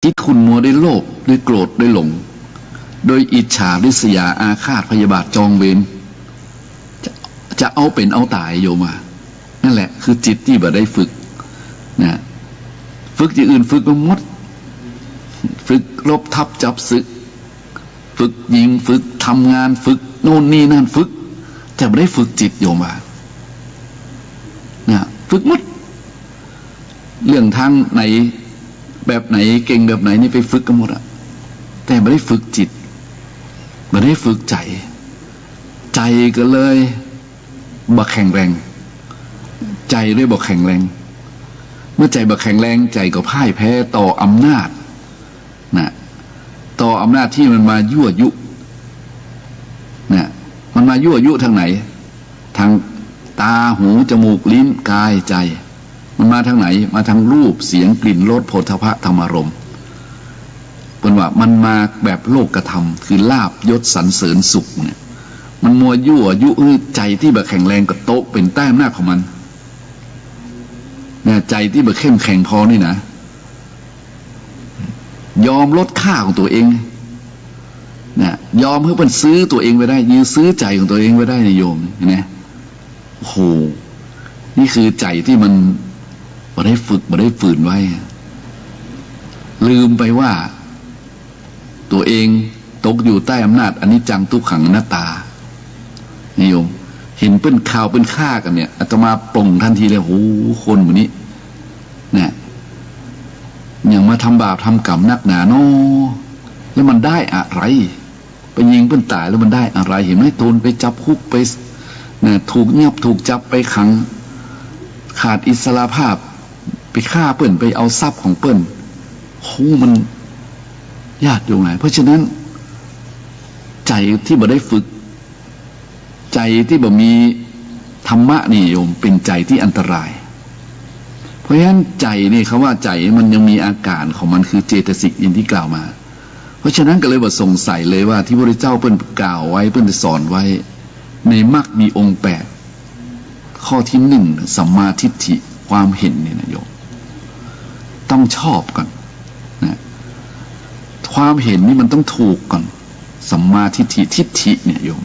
อีกคุณมัวได้โลภได้โกรธได้หลงโดยอิจฉาริษยาอาฆาตพยาบาทจองเวรจะเอาเป็นเอาตายโยมานั่นแหละคือจิตที่บ่ได้ฝึกนะฝึกอย่างอื่นฝึกก็หมดฝึกลบทับจับศึกฝึกยิงฝึกทำงานฝึกโน่นนี่นั่นฝึกแต่ไม่ได้ฝึกจิตโยมานะฝึกหมดเรื่องทางไหนแบบไหนเก่งแบบไหนนี่ไปฝึกกันหมดอะแต่ไม่ได้ฝึกจิตไม่ได้ฝึกใจใจก็เลยบ่แข็งแรงใจด้วยบ่แข็งแรงเมื่อใจบ่แข็งแรงใจก็พ่ายแพ้ต่ออำนาจนะต่ออำนาจที่มันมายั่วยุนะมันมายั่วยุทางไหนทางตาหูจมูกลิ้นกายใจมันมาทางไหนมาทางรูปเสียงกลิ่นรสโผฏฐัพพะธรรมารมณ์เป็นว่ามันมาแบบโลกธรรมคือลาภยศสรรเสริญสุขเนี่ยมันมัวยั่วยุใจที่แบบแข็งแรงกับโต๊ะเป็นแต้มหน้าของมันเนี่ยใจที่แบบเข้มแข็งพอนี่นะยอมลดค่าของตัวเองเนี่ยยอมให้มันซื้อตัวเองไปได้ยื้อซื้อใจของตัวเองไว้ได้ในโยมนะโอ้โหนี่คือใจที่มันบ่ได้ฝึกบ่ได้ฝืนไว้ลืมไปว่าตัวเองตกอยู่ใต้อำนาจอนิจจังทุกขังอนัตตานิยมเห็นเป็นข่าวเป็นฆ่ากันเนี่ยอาตมาปลงทันทีเลยโอ้คนแบบนี้เนี่ยอย่างมาทำบาปทำกรรมนักหนาเนาะแล้วมันได้อะไรไปยิงเพื่อนตายแล้วมันได้อะไรเห็นไหมโดนไปจับคุกไปเนี่ยถูกเงียบถูกจับไปขังขาดอิสระภาพไปฆ่าเปิ้นไปเอาทรัพย์ของเปิ้นโอ้มันยากอยู่ไหนเพราะฉะนั้นใจที่บ่ได้ฝึกใจที่บ่มีธรรมะนี่โยมเป็นใจที่อันตรายเพราะฉะนั้นใจนี่คำว่าใจมันยังมีอาการของมันคือเจตสิกอย่างที่กล่าวมาเพราะฉะนั้นก็เลยบ่สงสัยเลยว่าที่พระพุทธเจ้าเปิ้นกล่าวไว้เปิ้นสอนไว้ในมรรคมีองค์8ข้อที่1สัมมาทิฏฐิความเห็นนี่นะโยมต้องชอบก่อนนะความเห็นนี่มันต้องถูกก่อนสัมมาทิฏฐิทิฏฐิเนี่ยโยม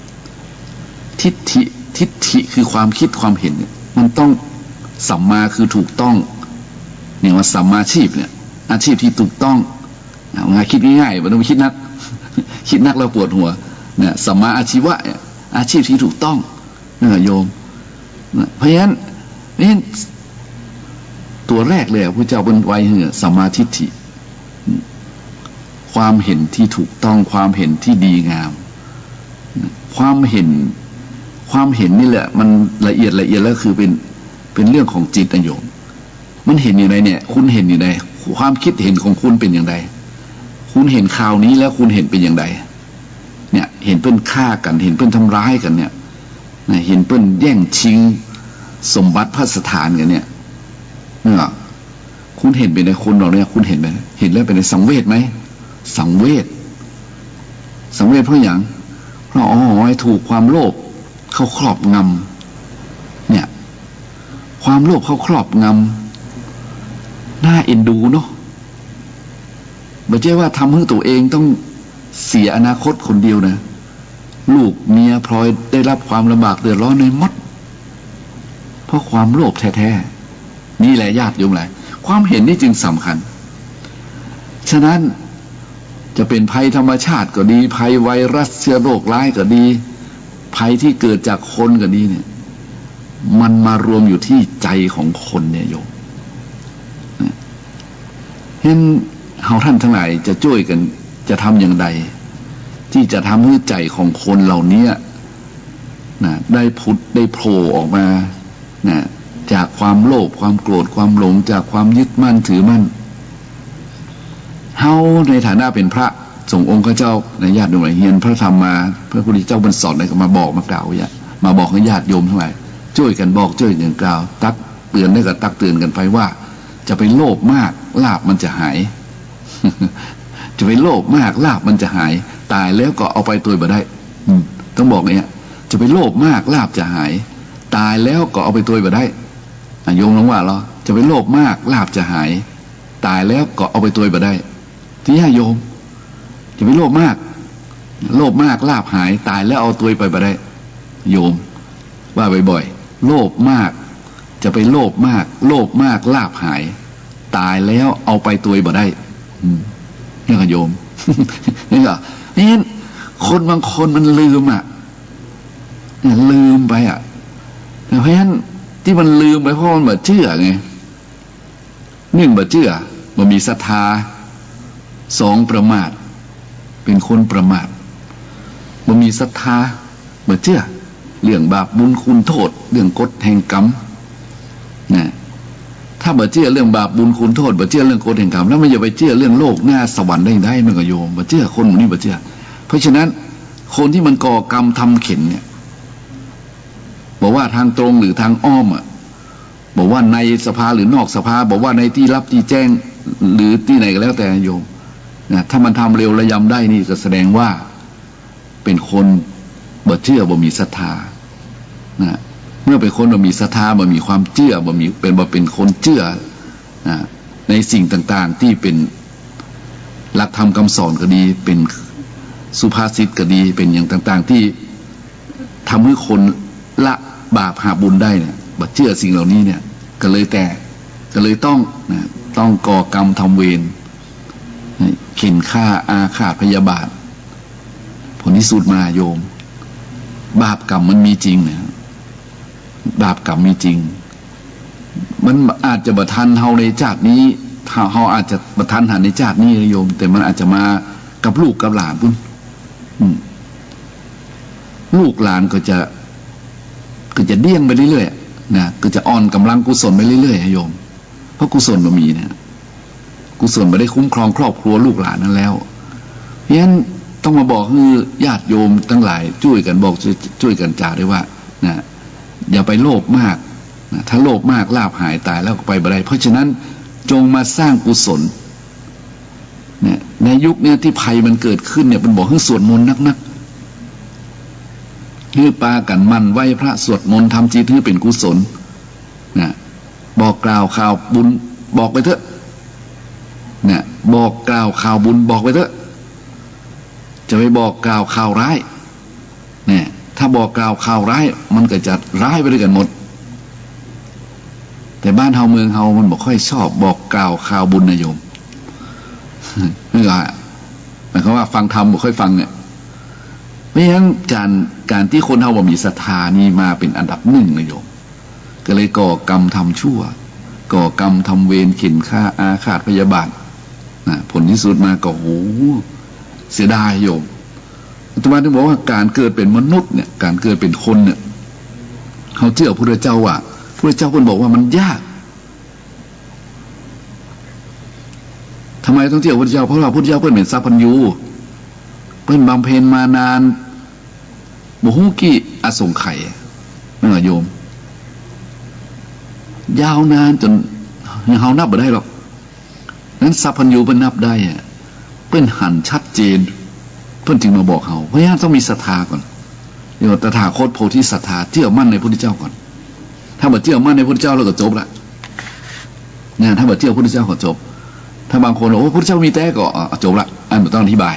ทิฏฐิคือความคิดความเห็นเนี่ยมันต้องสัมมาคือถูกต้องเนี่ยว่าสัมมาชีพเนี่ยอาชีพที่ถูกต้องงานคิดง่ายๆไม่ต้องไปคิดนักคิดนักแล้วปวดหัวเนี่ยสัมมาอาชีวะอาชีพที่ถูกต้องนี่โยมเพราะฉะนั้นตัวแรกเลยพระเจ้าบนไว้เหอะสัมมาทิฏฐิความเห็นที่ถูกต้องความเห็นที่ดีงามความเห็นนี่แหละมันละเอียดแล้วคือเป็นเรื่องของจิตนะโยมมันเห็นอย่างไรเนี่ยคุณเห็นอย่างไรความคิดเห็นของคุณเป็นอย่างไรคุณเห็นข่าวนี้แล้วคุณเห็นเป็นอย่างไรเนี่ยเห็นเพิ่นฆ่ากันเห็นเพิ่นทำร้ายกันเนี่ยเห็นเพิ่นแย่งชิงสมบัติพระสถานกันเนี่ยคุณเห็นเป็นในคนเราเนี่ยคุณเห็นไหมเห็นแล้วเป็นในสังเวชไหมสังเวชเพราะอย่างเพราะให้ถูกความโลภเข้าครอบงำเนี่ยความโลภเข้าครอบงำน่าเอ็นดูเนาะไม่ใช่ว่าทำให้ตัวเองต้องเสียอนาคตคนเดียวนะลูกเมียพลอยได้รับความลำบากเดือดร้อนในหมดเพราะความโลภแท้ๆนี่แหละญาติโยมแหละความเห็นนี่จึงสำคัญฉะนั้นจะเป็นภัยธรรมชาติก็ดีภัยไวรัสเชื้อโรคร้ายก็ดีภัยที่เกิดจากคนก็ดีเนี่ยมันมารวมอยู่ที่ใจของคนเนี่ยโยมเห็นเฮาท่านทั้งหลายจะช่วยกันจะทำอย่างไรที่จะทำให้ใจของคนเหล่านี้นะได้พุทธได้โผล่ออกมานะจากความโลภความโกรธความหลงจากความยึดมั่นถือมั่นเฮาในฐานะเป็นพระสงฆ์องค์พระเจ้าในญาติโยมเฮียนพระธรรมมาพระพุทธเจ้าบรรสอนอะไรก็มาบอกมากล่าวอย่างมาบอกให้ญาติโยมทั้งหลายช่วยกันบอกช่วยกันกล่าวตักเตือนได้กับตักเตือนกันไปว่าจะไปโลภมากลาภมันจะหาย จะไปโลภมากลาภมันจะหายตายแล้วก็เอาไปตัวบ่ได้ต้องบอกเนี่ยจะไปโลภมากลาภจะหายตายแล้วก็เอาไปตัวบ่ได้โยมลองว่าเหรอจะไปโลภมากลาภจะหายตายแล้วก็เอาไปตัวบ่ได้ ที่โยมจะไม่โลภมากโลภมากลาภหายตายแล้วเอาตัวไปบ่ได้โยมว่าบ่อยๆโลภมากจะไปโลภมากโลภมากลาภหายตายแล้วเอาไปตัวบ่ได้นี่ก็โยมนี่ก็นี่คนบางคนมันลืมลืมไปเพราะฉะนั้นที่มันลืมไปเพราะมันบ่เชื่อไงหนึ่งบ่เชื่อบ่มีศรัทธาสองประมาทเป็นคนประมาทบ่มีศรัทธาบ่เชื่อเรื่องบาปบุญคุณโทษเรื่องกฎแห่งกรรมนะถ้าบ่เชื่อเรื่องบาปบุญคุณโทษบ่เชื่อเรื่องกฎแห่งกรรมแล้วมันจะไปเชื่อเรื่องโลกหน้าสวรรค์ได้มันก็โยมบ่เชื่อคนนี้บ่เชื่อเพราะฉะนั้นคนที่มันก่อกรรมทำเข็ญเนี่ยบอกว่าทางตรงหรือทางอ้อมบอกว่าในสภาหรือนอกสภาบอกว่าในที่รับที่แจ้งหรือที่ไหนก็แล้วแต่โยมนะถ้ามันทำเร็วระยำได้นี่ก็แสดงว่าเป็นคนบ่เชื่อบ่มีศรัทธานะเมื่อเป็นคนบ่มีศรัทธาบ่มีความเชื่อบ่เป็นคนเชื่อนะในสิ่งต่างๆที่เป็นหลักธรรมคำสอนก็ดีเป็นสุภาษิตก็ดีเป็นอย่างต่างๆที่ทำให้คนละบาปหาบุญได้เนี่ยบ่เชื่อสิ่งเหล่านี้เนี่ยก็เลยต้องก่อกรรมทำเวรเข็นฆ่าอาฆาตพยาบาทผลที่สุดมาโยมบาปกรรมมันมีจริงนะบาปกรรมมีจริงมันอาจจะบัทันเฮาในชาตินี้เฮาอาจจะบัทันหันในชาตินี้โยมแต่มันอาจจะมากับลูกกับหลานพุ่นลูกหลานก็จะเดี้ยงไปเรื่อยๆนะก็จะอ่อนกำลังกุศลไปเรื่อยๆโยมเพราะกุศลมันมีเนี่ยกุศลไม่ได้คุ้มครองครอบครัวลูกหลานนั้นแล้วเพราะฉะนั้นต้องมาบอกคือญาติโยมทั้งหลายช่วยกันบอกช่วยกันจ่าด้วยว่านะอย่าไปโลภมากนะถ้าโลภมากลาภหายตายแล้วก็ไปบ่ได้เพราะฉะนั้นจงมาสร้างกุศลเนี่ยในยุคนี้ที่ภัยมันเกิดขึ้นเนี่ยมันบอกให้สวดมนต์นักฮือปากันมันไหวพระสวดมนต์ทำจิตให้เป็นกุศลนะบอกกล่าวข่าวบุญบอกไปเถอะนะบอกกล่าวข่าวบุญบอกไปเถอะจะไปบอกกล่าวข่าวร้ายเนี่ยถ้าบอกกล่าวข่าวร้ายมันก็จะร้ายไปด้วยกันหมดแต่บ้านเฮาเมืองเฮามันบอกค่อยชอบบอกกล่าวข่าวบุญนะโยมนี่ก็หมายความว่าฟังธรรมบอกค่อยฟังเนี่ยไม่งั้นการที่คนเฮาบ่มีศรัทธานี่มาเป็นอันดับหนึ่งนะโยมก็เลยก่อกรรมทำชั่วก่อกรรมทำเวรเข็นฆ่าอาฆาตพยาบาทนะผลที่สุดมาก็โหเสียดายโยมอาตมาถึงบอกว่าการเกิดเป็นมนุษย์เนี่ยการเกิดเป็นคนเนี่ยเขาเชื่อพระพุทธเจ้าว่าพระพุทธเจ้าเพิ่นบอกว่ามันยากทำไมต้องเชื่อพระพุทธเจ้าเพราะว่าพระพุทธเจ้าเพิ่นเป็นสัพพัญญูเพิ่นบำเพ็ญมานานบ่ฮู้กี่อสงไขยนั่นแหละโยมยาวนานจนเฮานับบ่ได้หรอกนั้นสัพพัญญูเพิ่นนับได้เพิ่นหันชัดเจนเพิ่นจึงมาบอกเฮาเพราะฉะนั้นต้องมีศรัทธาก่อนเดี๋ยวตถาคตโพธิศรัทธาเชื่อมั่นในพระพุทธเจ้าก่อนถ้าบ่เชื่อมั่นในพระพุทธเจ้าแล้วก็จบละเนี่ยถ้าบ่เชื่อพระพุทธเจ้าก็จบถ้าบางคนบอกว่าพระพุทธเจ้ามีแต่ก็จบละอันบ่ต้องอธิบาย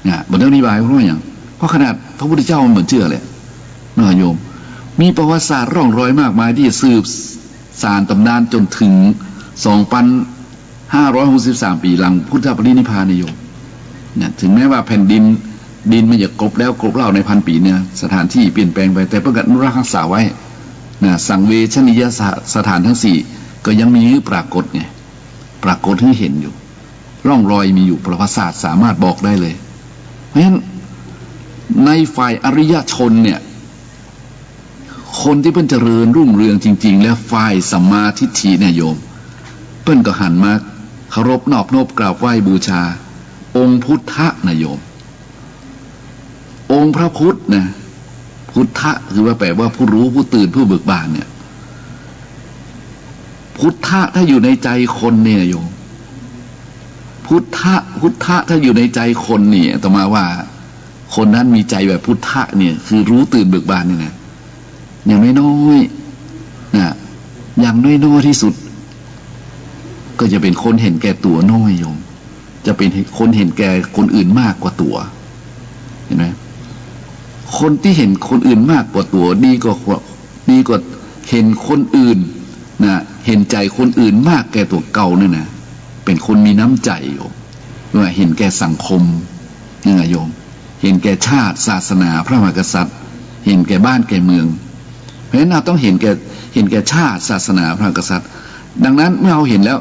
เนี่ยบ่ต้องอธิบายเพราะว่าอย่างเพราะขนาดพระพุทธเจ้ามันเหมือนเชื่อเลยนะโยมมีประวัติศาสตร์ร่องรอยมากมายที่สืบสานตำนานจนถึง 2,563 ปีหลังพุทธปรินิพพานนะโยมเนี่ยถึงแม้ว่าแผ่นดินมันจะกลบแล้วกลบเล่าในพันปีเนี่ยสถานที่เปลี่ยนแปลงไปแต่ประกาศอนุรักษ์รักษาไว้นะสังเวชนียสถานทั้ง4ก็ยังมีปรากฏไงปรากฏให้เห็นอยู่ร่องรอยมีอยู่ประวัติศาสตร์สามารถบอกได้เลยเพราะฉะนั้นในฝ่ายอริยชนเนี่ยคนที่เพิ่นเจริญรุ่งเรืองจริงๆและฝ่ายสัมมาทิฏฐิเนี่ยโยมเพิ่นก็หันมาเคารพนอบน้อมกราบไหว้บูชาองค์พุทธะนะโยมองค์พระพุทธนะพุทธะคือว่าแปลว่าผู้รู้ผู้ตื่นผู้เบิกบานเนี่ยพุทธะถ้าอยู่ในใจคนเนี่ยโยมพุทธะถ้าอยู่ในใจคนเนี่ยต่อมาว่าคนนั้นมีใจแบบพุทธะเนี่ยคือรู้ตื่นเบิกบานนี่นะอย่างน้อยๆนะอย่างน้อยๆที่สุดก็จะเป็นคนเห็นแก่ตัวน้อยโยมจะ จะเป็นคนเห็นแก่คนอื่นมากกว่าตัวเห็นไหมคนที่เห็นคนอื่นมากกว่าตัวดีกว่าเห็นคนอื่นนะเห็นใจคนอื่นมากแก่ตัวเก่าเนี่ยนะเป็นคนมีน้ำใจโยมว่าเห็นแก่สังคมนี่ไงโยมเห็นแก่ชาติศาสนาพระมหากษัตริย์เห็นแก่บ้านแก่เมืองเพราะฉะนั้นเราต้องเห็นแก่ชาติศาสนาพระมหากษัตริย์ดังนั้นเมื่อเราเห็นแล้ว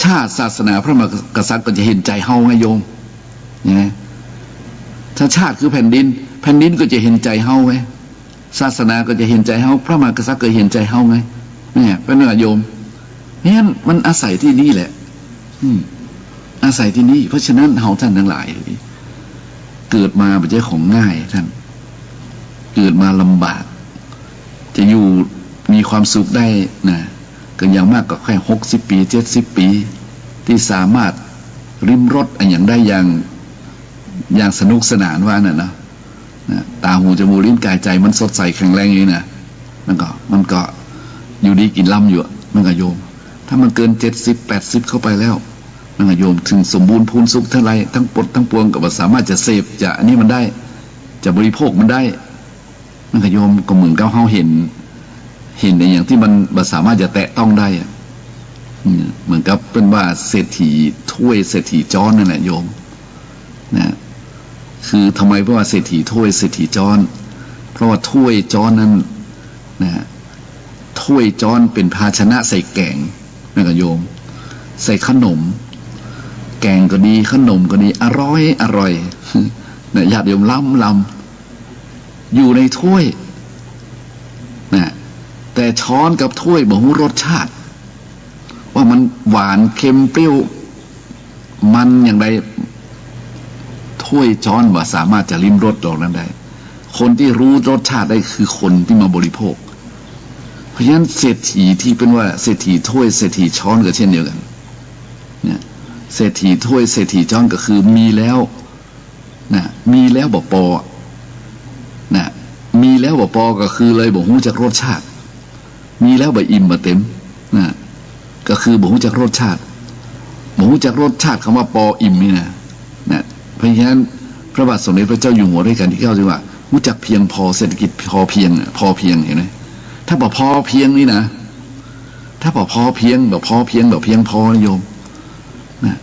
ชาติศาสนาพระมหากษัตริย์ก็จะเห็นใจเฮาไงโยมนะถ้าชาติคือแผ่นดินก็จะเห็นใจเฮาไงศาสนาก็จะเห็นใจเฮาพระมหากษัตริย์ก็เห็นใจเฮาไงเนี่ยเป็นไงโยมเนี่ยมันอาศัยที่นี่แหละอาศัยที่นี่เพราะฉะนั้นเฮาท่านทั้งหลายเกิดมาไม่ใช่ของง่ายท่านเกิดมาลำบากจะอยู่มีความสุขได้นะก็อย่างมากก็แค่60 ปี70 ปีที่สามารถริมรถอย่างได้อย่างสนุกสนานว่าน่ะนะตาหูจมูกลิ้นกายใจมันสดใสแข็งแรงอย่างนี้นะมันก็อยู่ดีกินล่ำอยู่มันก็โยมถ้ามันเกิน70-80เข้าไปแล้วมันก็โยมถึงสมบูรณ์พูนสุขเท่าไรทั้งปดทั้งปวงก็สามารถจะเสพจะอันนี้มันได้จะบริโภคมันได้มันก็โยมก็เหมือนกับเฮาเห็นในอย่างที่มันสามารถจะแตะต้องได้เหมือนกับเป็นว่าเศรษฐีถ้วยเศรษฐีจ้อนนั่นแหละโยมนะคือทำไมเพราะว่าเศรษฐีถ้วยเศรษฐีจ้อนเพราะว่าถ้วยจ้อนนั้นนะถ้วยจ้อนเป็นภาชนะใส่แกงนั่นก็โยมใส่ขนมแกงก็ดีขนมก็ดีอร่อยนะญาติโยมล้ำอยู่ในถ้วยนะแต่ช้อนกับถ้วยบ่ฮู้รสชาติว่ามันหวานเค็มเปรี้ยวมันอย่างไรถ้วยช้อนว่าสามารถจะลิ้มรสตรงนั้นได้คนที่รู้รสชาติได้คือคนที่มาบริโภคเพราะฉะนั้นเศรษฐีที่เป็นว่าเศรษฐีถ้วยเศรษฐีช้อนก็เช่นเดียวกันเนี่ยเศรษฐีถ้วยเศรษฐีช้อนก็คือมีแล้วนะมีแล้วบ่พอนะมีแล้วบ่พอก็คือเลยบ่ฮู้จักรสชาติมีแล้วบ่อิ่มบ่เต็มนะก็คือบ่ฮู้จักรสชาติบ่ฮู้จักรสชาติคำว่าปออิ่มนี่นะเพราะฉะนั้นพระบาทสมเด็จพระเจ้าอยู่หัวด้วยกันที่9จึงว่ารู้จักเพียงพอเศรษฐกิจพอเพียงเห็นไหมถ้าบ่พอเพียงนี่นะถ้าบ่พอเพียงบ่เพียงพอโยมนะ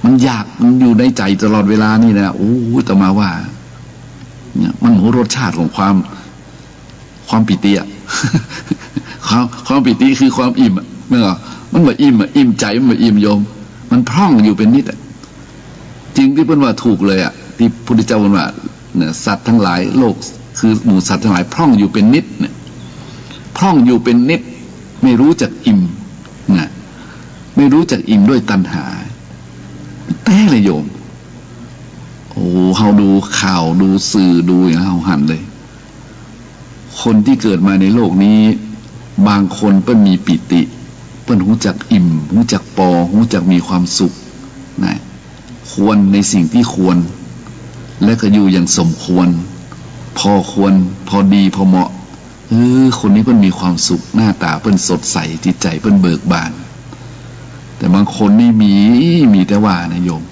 มันอยากมันอยู่ในใจตลอดเวลานี่นะโอ้แต่มาว่าเนี่ยมันรสชาติของความปิติอ่ะความปิติคือความอิ่มเมื่อมันบ่อิ่มใจมันบ่อิ่มโยมมันพร่องอยู่เป็นนิดจริงที่เพิ่นว่าถูกเลยอ่ะที่พุทธเจ้าเพิ่นว่าเนี่ยสัตว์ทั้งหลายโลกคือหมู่สัตว์ทั้งหลายพร่องอยู่เป็นนิดเนี่ยพร่องอยู่เป็นนิดไม่รู้จักอิ่มนะไม่รู้จักอิ่มด้วยตัณหาแต่เลยโยมโอ้เฮาดูข่าวดูสื่อดูอย่างเฮาหันเลยคนที่เกิดมาในโลกนี้บางคนเพิ่นมีปิติเพิ่นรู้จักอิ่มรู้จักปอรู้จักมีความสุขนะควรในสิ่งที่ควรและก็อยู่อย่างสมควรพอควรพอดีพอเหมาะคนนี้เพิ่นมีความสุขหน้าตาเพิ่นสดใสจิตใจเพิ่นเบิกบานแต่บางคนนี่มีแต่ว่านะโยม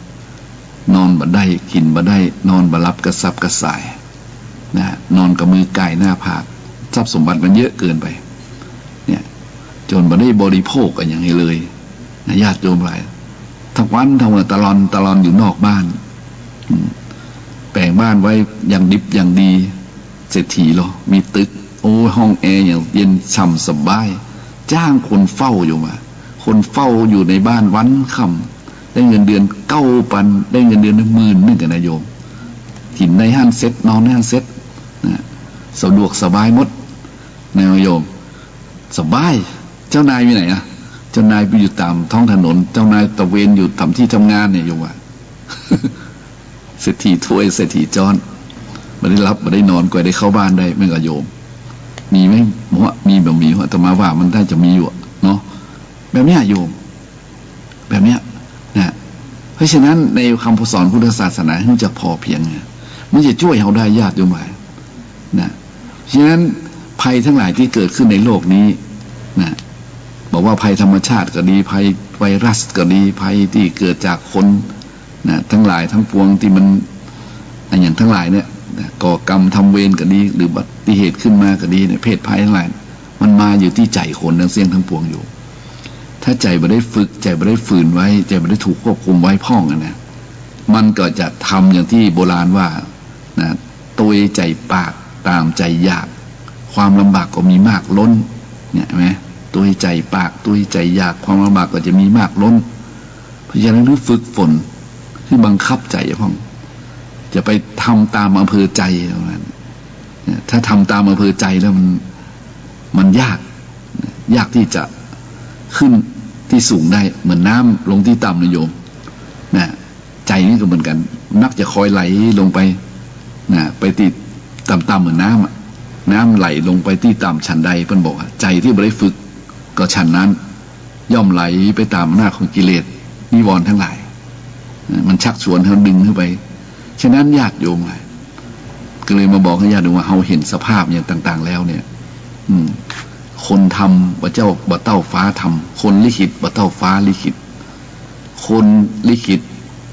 นอนบ่ได้กินบ่ได้นอนบ่หลับกระสับกระส่ายนะนอนกับมือไก่หน้าผากทรัพย์สมบัติมันเยอะเกินไปเนี่ยจนบ่ได้บริโภคกันอย่างนี้เลยนะญาติโยมหลายทั้งวันทั้งวันตลอดอยู่นอกบ้านแปลงบ้านไว้อย่างดิบอย่างดีเศรษฐีหรอมีตึกโอ้ห้องแอร์อย่างเย็นฉ่ำสบายจ้างคนเฝ้าอยู่มาคนเฝ้าอยู่ในบ้านวันค่ำได้เงินเดือน9,000ได้เงินเดือน10,000กันนะโยมกินในห้างเซ็ตนอนในห้างเซ็ตนะสะดวกสบายหมดนะโยมสบายเจ้านายอยู่ไหนอะเจ้านายไปอยู่ตามท้องถนนเจ้านายตะเวนอยู่ทำที่ทำงานเนี่ยโยมว่า เศรษฐีถ้วยเศรษฐีจ้อนไม่ได้รับไม่ได้นอนกว่าได้เข้าบ้านได้ไม่ก็โยมมีไหมมีแบบมีแต่มาว่ามันน่าจะมีอยู่เนาะแบบนี้โยมแบบนี้นะเพราะฉะนั้นในคำสอนพุทธศาสนาให้รู้จักพอเพียงเนี่ยมันจะช่วยเราได้ญาติโยมหลายนะฉะนั้นภัยทั้งหลายที่เกิดขึ้นในโลกนี้นะบอกว่าภัยธรรมชาติก็ดีภัยไวรัสก็ดีภัยที่เกิดจากคน นะทั้งหลายทั้งปวงที่มันอย่างทั้งหลายเนี่ยก่อกรรมทำเวรก็ดีหรือบัติเหตุขึ้นมาก็ดีเนี่ยเพศภัยทั้งหลายมันมาอยู่ที่ใจคนทั้งเสียงทั้งปวงอยู่ถ้าใจไม่ได้ฝึกใจไม่ได้ฝืนไว้ใจไม่ได้ถูกควบคุมไว้พ่องนะมันก็จะทำอย่างที่โบราณว่านะตัวใจปากตามใจอยากความลำบากก็มีมากล้นเนี่ยไหมตัวใจปากตัวใจอยากความลำบากก็จะมีมากล้นเพราะฉะนั้นต้องฝึกฝนที่บังคับใจพ่องจะไปทำตามอำเภอใจตรงนั้นถ้าทำตามอำเภอใจแล้วมันยากที่จะขึ้นที่สูงได้เหมือนน้ำลงที่ต่ำนะโยมนะใจนี่ก็เหมือนกันนักจะคอยไหลลงไปนะไปติดต่ำๆเหมือนน้ำไหลลงไปที่ต่ำฉันใดเพิ่นบอกใจที่ไม่ได้ฝึกก็ฉันนั้นย่อมไหลไปตามอำนาจของกิเลสนิวรณ์ทั้งหลายมันชักชวนให้ดึงขึ้นไปฉะนั้นญาติโยมก็เลยมาบอกให้ญาติโยมว่าเราเห็นสภาพอย่างต่างๆแล้วเนี่ยคนทำบ่เจ้าบ่เต้าฟ้าทำคนลิขิตบ่เต้าฟ้าลิขิตคนลิขิต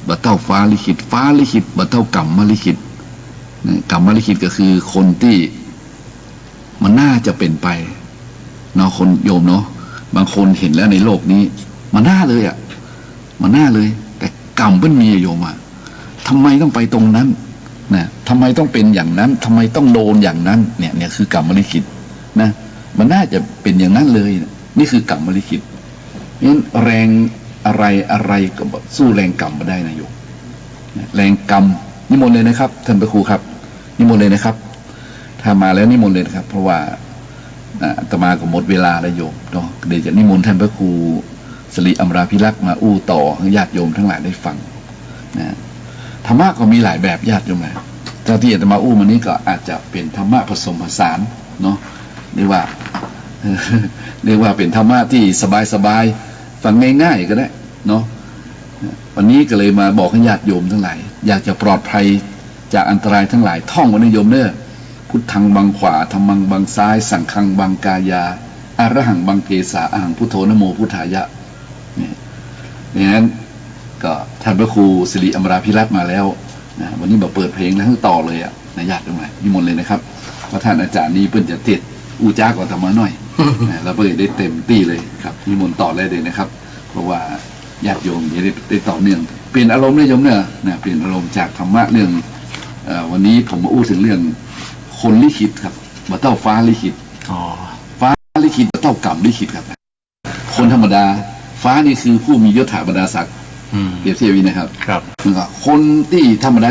บ่เต้าฟ้าลิขิตฟ้าลิขิตบ่เต้ากรรมมาลิขิตกรรมมาลิขิตก็คือคนที่มันน่าจะเป็นไปเนาะคนโยมเนาะบางคนเห็นแล้วในโลกนี้มันน่าเลยมันน่าเลยแต่กรรมมันมีโยมทำไมต้องไปตรงนั้นนะทำไมต้องเป็นอย่างนั้นทำไมต้องโดนอย่างนั้นเนี่ยคือกรรมลิขิตนะมันน่าจะเป็นอย่างนั้นเลยนี่คือกรรมลิขิตงั้นแรงอะไรก็สู้แรงกรรมมาได้นะโยมแรงกรรมนิมนต์เลยนะครับท่านพระครูครับนิมนต์เลยนะครับถ้ามาแล้วนิมนต์เลยนะครับเพราะว่าอาตมาก็หมดเวลาแล้วโยมเนาะเดี๋ยวจะนิมนต์ท่านพระครูสิริอมราภิรักษ์มาอู้ต่อให้ญาติโยมทั้งหลายได้ฟังนะธรรมะก็มีหลายแบบญาติโยมนะเจ้าที่อาตมาอู้มานี้ก็อาจจะเป็นธรรมะผสมผสานเนาะเรียกว่าเป็นธรรมะที่สบายฟังง่ายๆก็ได้เนาะวันนี้ก็เลยมาบอกให้ญาติโยมทั้งหลายอยากจะปลอดภัยจากอันตรายทั้งหลายท่องไว้นะโยมเด้อพุทธังบังขวาธัมมังบังซ้ายสังฆังบังกายาอรหังบังเทสาอะหังพุทโธนะโมพุทธายะเนี่ยนั้นก็ท่านพระครูสิริอมราภิรัตน์มาแล้วนะวันนี้มาเปิดเพลงแล้วต่อเลยนะญาติโยมนิมนต์เลยนะครับเพราะท่านอาจารย์นี้เพิ่นจะเทศอู้จ้ากว่าธรรมะหน่อยเราเปิดได้เต็มที่เลยครับนิมนต์ต่อเลยนะครับเพราะว่าญาติโยมจะได้ต่อเนื่องเปลี่ยนอารมณ์เลยโยมเนี่ยเปลี่ยนอารมณ์จากธรรมะเรื่องวันนี้ผมมาอู้ถึงเรื่องคนลิขิตครับบ่เต้าฟ้าลิขิตฟ้าลิขิตบ่เต้ากรรมลิขิตครับคนธรรมดาฟ้านี่คือผู้มียศถาบรรดาศักดิ์เปรียบเทียบนะครับคนที่ธรรมดา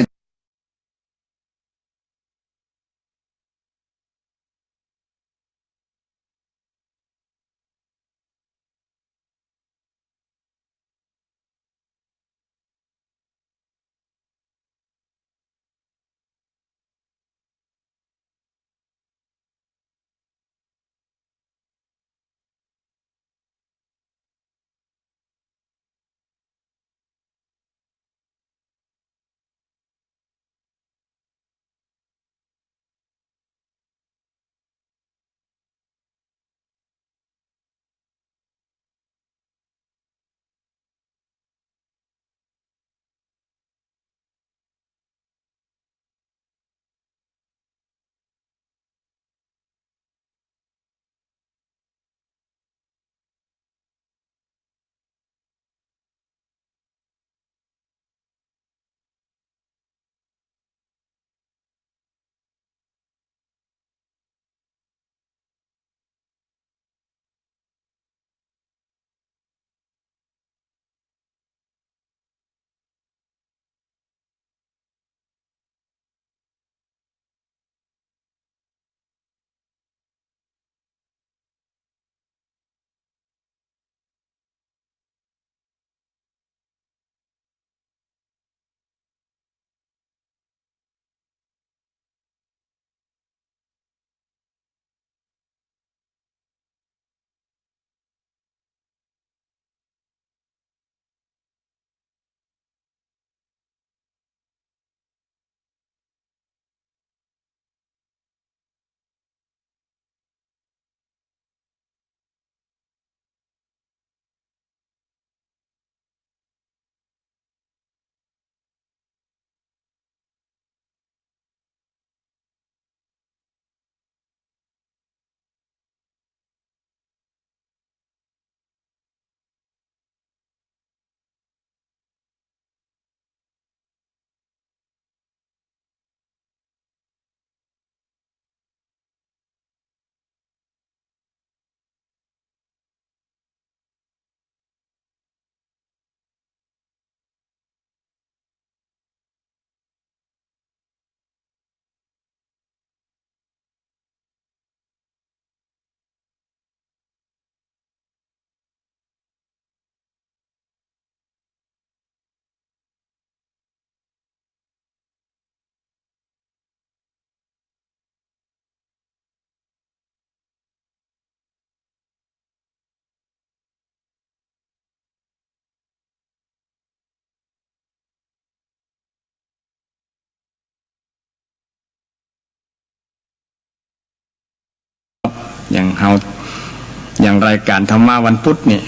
อย่างรายการธรรมะวันพุธนี่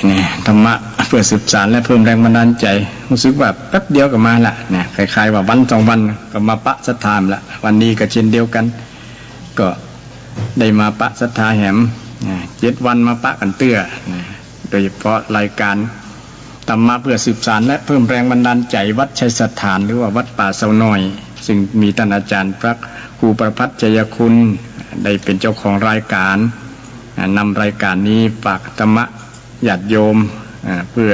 ธรรมะเพื่อสืบสานและเพิ่มแรงบันดาลใจรู้สึกว่าแป๊บเดียวก็มาละเนี่ยคล้ายๆว่าวันสองวันก็มาปะสถานละวันนี้ก็เช่นเดียวกันก็ได้มาปะสถานแหม7 วันมาปะกันเตื้อโดยเฉพาะรายการธรรมะเพื่อสืบสานและเพิ่มแรงบันดาลใจวัดชัยสถานหรือว่าวัดป่าเสาน้อยซึ่งมีท่านอาจารย์พระครูประภัสชัยคุณได้เป็นเจ้าของรายการนำรายการนี้ฝากธรรมะญาติโยมเพื่อ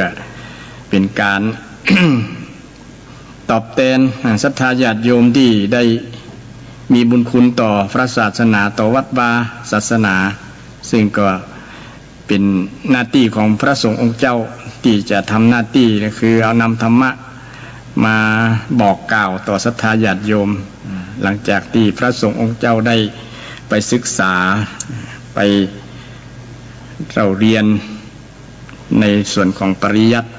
เป็นการ ตอบแทนศรัทธาญาติโยมที่ได้มีบุญคุณต่อพระศาสนาต่อวัดวาศาสนาซึ่งก็เป็นหน้าที่ของพระสงฆ์องค์เจ้าที่จะทำหน้าที่ก็คือเอานำธรรมะมาบอกกล่าวต่อศรัทธาญาติโยมหลังจากที่พระสงฆ์องค์เจ้าได้ไปศึกษาไปเราเรียนในส่วนของปริยัติ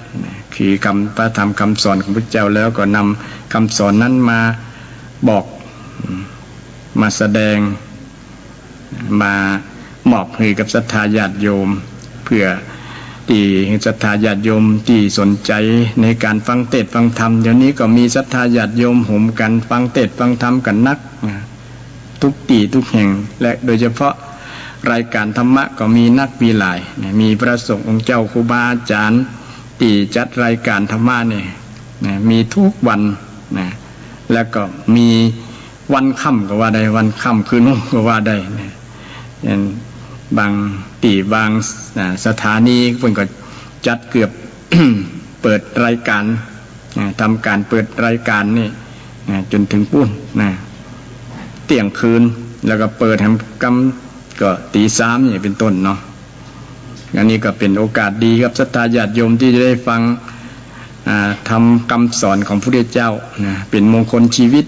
คือคำพระธรรมคำสอนของพระเจ้าแล้วก็นำคำสอนนั้นมาบอกมาแสดงมามอบให้กับศรัทธาญาติโยมเพื่อที่ศรัทธาญาติโยมที่สนใจในการฟังเทศน์ฟังธรรมเดี๋ยวนี้ก็มีศรัทธาญาติโยมห่มกันฟังเทศน์ฟังธรรมกันนักทุกที่ทุกแห่งและโดยเฉพาะรายการธรรมะก็มีนักมีหลายมีพระสงฆ์องค์เจ้าครูบาอาจารย์ที่จัดรายการธรรมะเนี่ยมีทุกวันนะแล้วก็มีวันค่ำก็ว่าได้วันค่ำคืนนุ่งก็ว่าได้อย่างบางที่บางสถานีเพิ่นก็จัดเกือบ เปิดรายการทำการเปิดรายการนี่จนถึงปุ้นเที่ยงคืนแล้วก็เปิดทำกำก็ตี 3นี่เป็นต้นเนาะอันนี้ก็เป็นโอกาสดีครับศรัทธาญาติโยมที่จะได้ฟังทำคำสอนของพระพุทธเจ้าเป็นมงคลชีวิต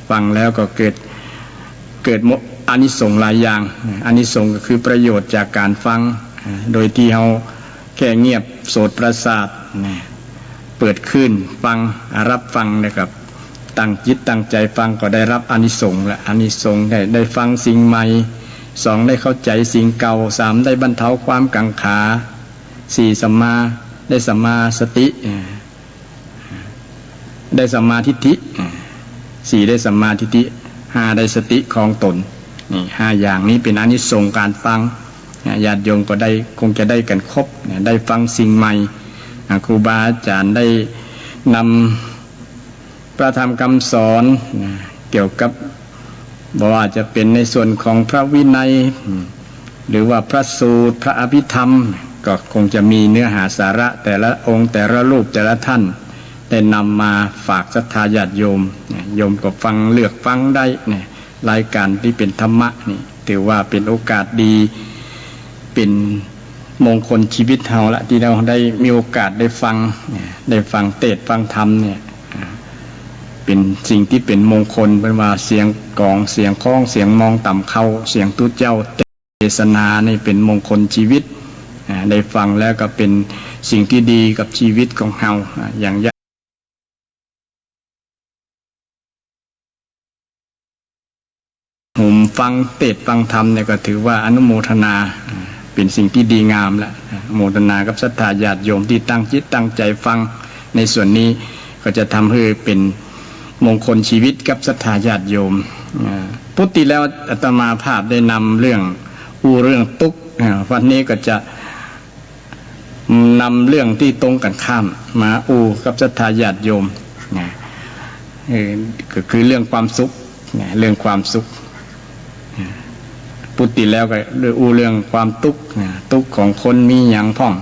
ฟังแล้วก็เกิดอานิสงส์หลายอย่างอานิสงส์ก็คือประโยชน์จากการฟังโดยที่เราแค่เงียบโสตประสาทเปิดขึ้นฟังรับฟังนะครับตั้งจิตตั้งใจฟังก็ได้รับอานิสงส์และอานิสงส์ได้ฟังสิ่งใหม่2ได้เข้าใจสิ่งเก่า3ได้บรรเทาความกังขา4สัมมาได้สัมมาสติได้สัมมาทิฏฐิ4ได้สัมมาทิฏฐิ5ได้สติของตนนี่5อย่างนี้เป็นอานิสงส์การฟังญาติโยมก็ได้คงจะได้กันครบได้ฟังสิ่งใหม่ครูบาอาจารย์ได้นำพระธรรมคำสอนเกี่ยวกับบอกว่าจะเป็นในส่วนของพระวินัยหรือว่าพระสูตรพระอภิธรรมก็คงจะมีเนื้อหาสาระแต่ละองค์แต่ละรูปแต่ละท่านได้นำมาฝากศรัทธาญาติโยมโยมก็ฟังเลือกฟังได้รายการที่เป็นธรรมะนี่ถือว่าเป็นโอกาสดีเป็นมงคลชีวิตเราละที่เราได้มีโอกาสได้ฟังเทศน์ฟังธรรมเนี่ยเป็นสิ่งที่เป็นมงคลเป็นว่าเสียงกลองเสียงคล้องเสียงมองต่ำเข้าเสียงตุเจ้าเทศนานี่เป็นมงคลชีวิตได้ฟังแล้วก็เป็นสิ่งที่ดีกับชีวิตของเราอย่างผมฟังเทศน์ฟังธรรมเนี่ยก็ถือว่าอนุโมทนาเป็นสิ่งที่ดีงามละโมทนากับศรัทธาญาติโยมที่ตั้งจิตตั้งใจฟังในส่วนนี้ก็จะทำให้เป็นมงคลชีวิตกับศรัทธาญาติโยมพุทธิแล้วอาตมาภาพได้นำเรื่องตุ๊กวันนี้ก็จะนำเรื่องที่ตรงกันข้ามมากับศรัทธาญาติโยมก็คือเรื่องความสุขเรื่องความสุขพุทธิแล้วก็เรื่องความทุกข์ของคนมีอย่างพ่อง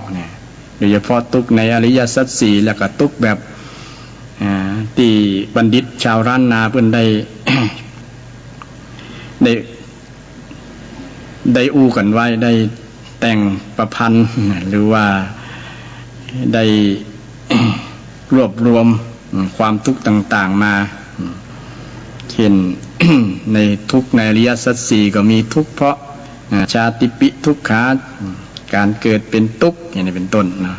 โดยเฉพาะทุกข์ในอริยสัจสี่แล้วก็ทุกข์แบบที่บัณฑิตชาวล้านนาเพิ่นได้ ได้กันไว้ได้แต่งประพันธ์หรือว่าได้ รวบรวมความทุกข์ต่างๆมาเช่น ในทุกข์ในอริยสัจสี่ก็มีทุกข์เพราะชาติปิทุกขาการเกิดเป็นทุกข์อย่างนี้เป็นต้นนะ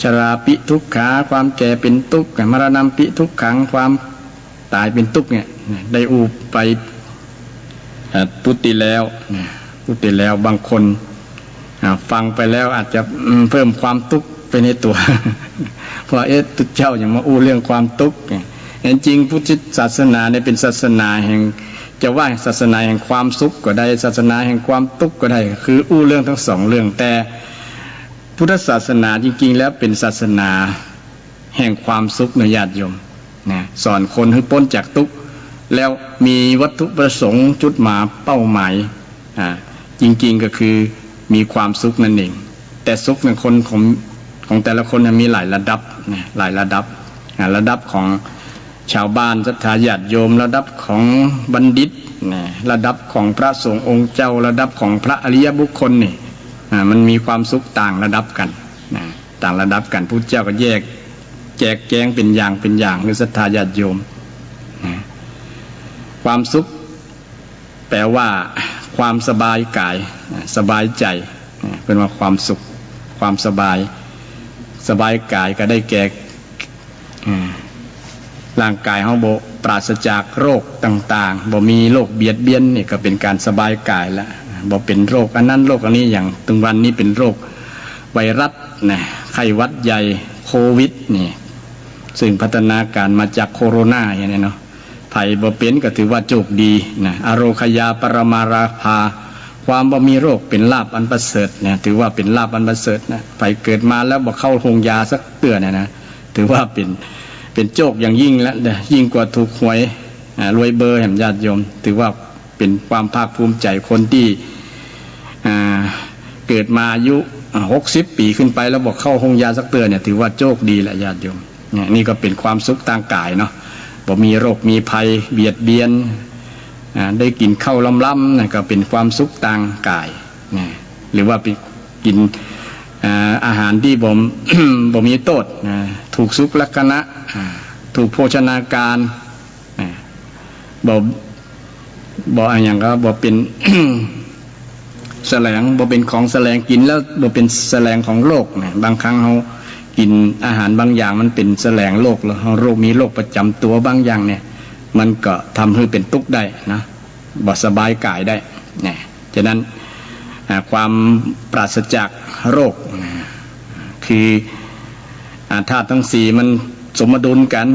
ชราปิทุกขาความแก่เป็นทุกข์มรณะปิทุกขังความตายเป็นทุกข์เนี่ยได้ไป พุทธิแล้วบางคนฟังไปแล้วอาจจะเพิ่มความทุกข์ไปในตัว เพราะตุเจ้าอย่างมาอู้เรื่องความทุกข์จริงพุทธศาสนาเนี่ยเป็นศาสนาแห่งจะว่าศาสนาแห่งความสุขก็ได้ศาสนาแห่งความทุกข์ก็ได้คืออู้เรื่องทั้งสองเรื่องแต่พุทธศาสนาจริงๆแล้วเป็นศาสนาแห่งความสุขนะญาติโยมนะสอนคนให้พ้นจากทุกข์แล้วมีวัตถุประสงค์จุดหมายเป้าหมายจริงๆก็คือมีความสุขนั่นเองแต่สุขในคนของแต่ละคนมีหลายระดับนะหลายระดับระดับของชาวบ้านศรัทธาญาติโยมระดับของบัณฑิตนะระดับของพระสงฆ์องค์เจ้าระดับของพระอริยบุคคลนี่มันมีความสุขต่างระดับกันนะต่างระดับกันพุทธเจ้าก็แจกแจงเป็นอย่างคือศรัทธาญาติโยมนะความสุขแปลว่าความสบายกายสบายใจเป็นว่าความสุขความสบายกายก็ได้แก่ร่างกายเขาบ่ปราศจากโรคต่างๆบ่มีโรคเบียดเบียนนี่ก็เป็นการสบายกายแล้วบ่เป็นโรคอันนั้นโรคอันนี้อย่างถึงวันนี้เป็นโรคไวรัสนะไข้หวัดใหญ่โควิดนี่ซึ่งพัฒนาการมาจากโคโรนาอย่างนี้เนาะไผ่บ่เป็นก็ถือว่าโชคดีนะอโรคยาปรมาราภาความบ่มีโรคเป็นลาภอันประเสริฐเนี่ยถือว่าเป็นลาภอันประเสริฐนะไผ่เกิดมาแล้วบ่เข้าโรงยาสักเตื้อเนี่ยนะถือว่าเป็นโชคอย่างยิ่งแล้วยิ่งกว่าถูกหวยรวยเบอร์แห่งญาติโยมถือว่าเป็นความภาคภูมิใจคนที่เกิดมาอายุ60 ปีขึ้นไปแล้วบอกเข้าห้องยาสักเตือนเนี่ยถือว่าโชคดีแหละญาติโยมนี่ก็เป็นความสุขทางกายเนาะบ่มีโรคมีภัยเบียดเบียนได้กินข้าวล้ำๆนะก็เป็นความสุขทางกายหรือว่าไปกินอาหารที่บ่ มีโทษถูกสุขลักษณะถูกโภชนาการบ่อะไรอย่างก็บ่เป็น แสลงบ่เป็นของแสลงกินแล้วบ่เป็นแสลงของโรคนะบางครั้งเขากินอาหารบางอย่างมันเป็นแสลงโรคแล้วโรคมีโรคประจำตัวบางอย่างเนี่ยมันก็ทำให้เป็นทุกข์ได้นะบ่สบายกายได้นะฉะนั้นความปราศจากโรคคือธาตุทั้ง4มันสมดุลกัน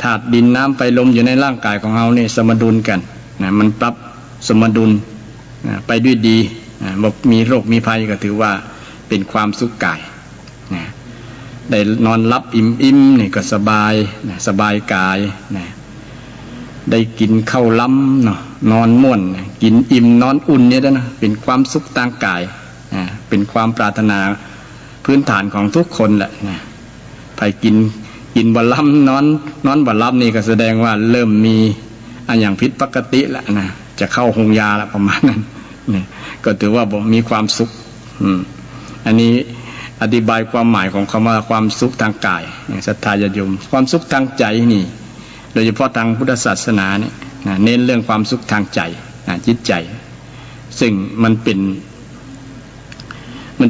ธาตุดินน้ำไฟลมอยู่ในร่างกายของเราเนี่ยสมดุลกันนะมันปรับสมดุลไปด้วยดีบอกมีโรคมีภัยก็ถือว่าเป็นความสุขกายได้นอนรับอิ่มนี่ก็สบายกายได้กินข้าวล้ำเนาะนอนม่วนกินอิ่มนอนอุ่นเนี่ยนะเป็นความสุขทางกายเป็นความปรารถนาพื้นฐานของทุกคนแหละไปกินบ่ล้ำนอนบ่ล้ำนี่ก็แสดงว่าเริ่มมีอย่างผิดปกติแล้วนะจะเข้าโรงยาแล้วประมาณนั้นนี่ก็ถือว่ามีความสุขอันนี้อธิบายความหมายของคำว่าความสุขทางกายศรัทธาญาติโยมความสุขทางใจนี่โดยเฉพาะทางพุทธศาสนาเนี่ยเน้นเรื่องความสุขทางใจจิตใจซึ่งมันเ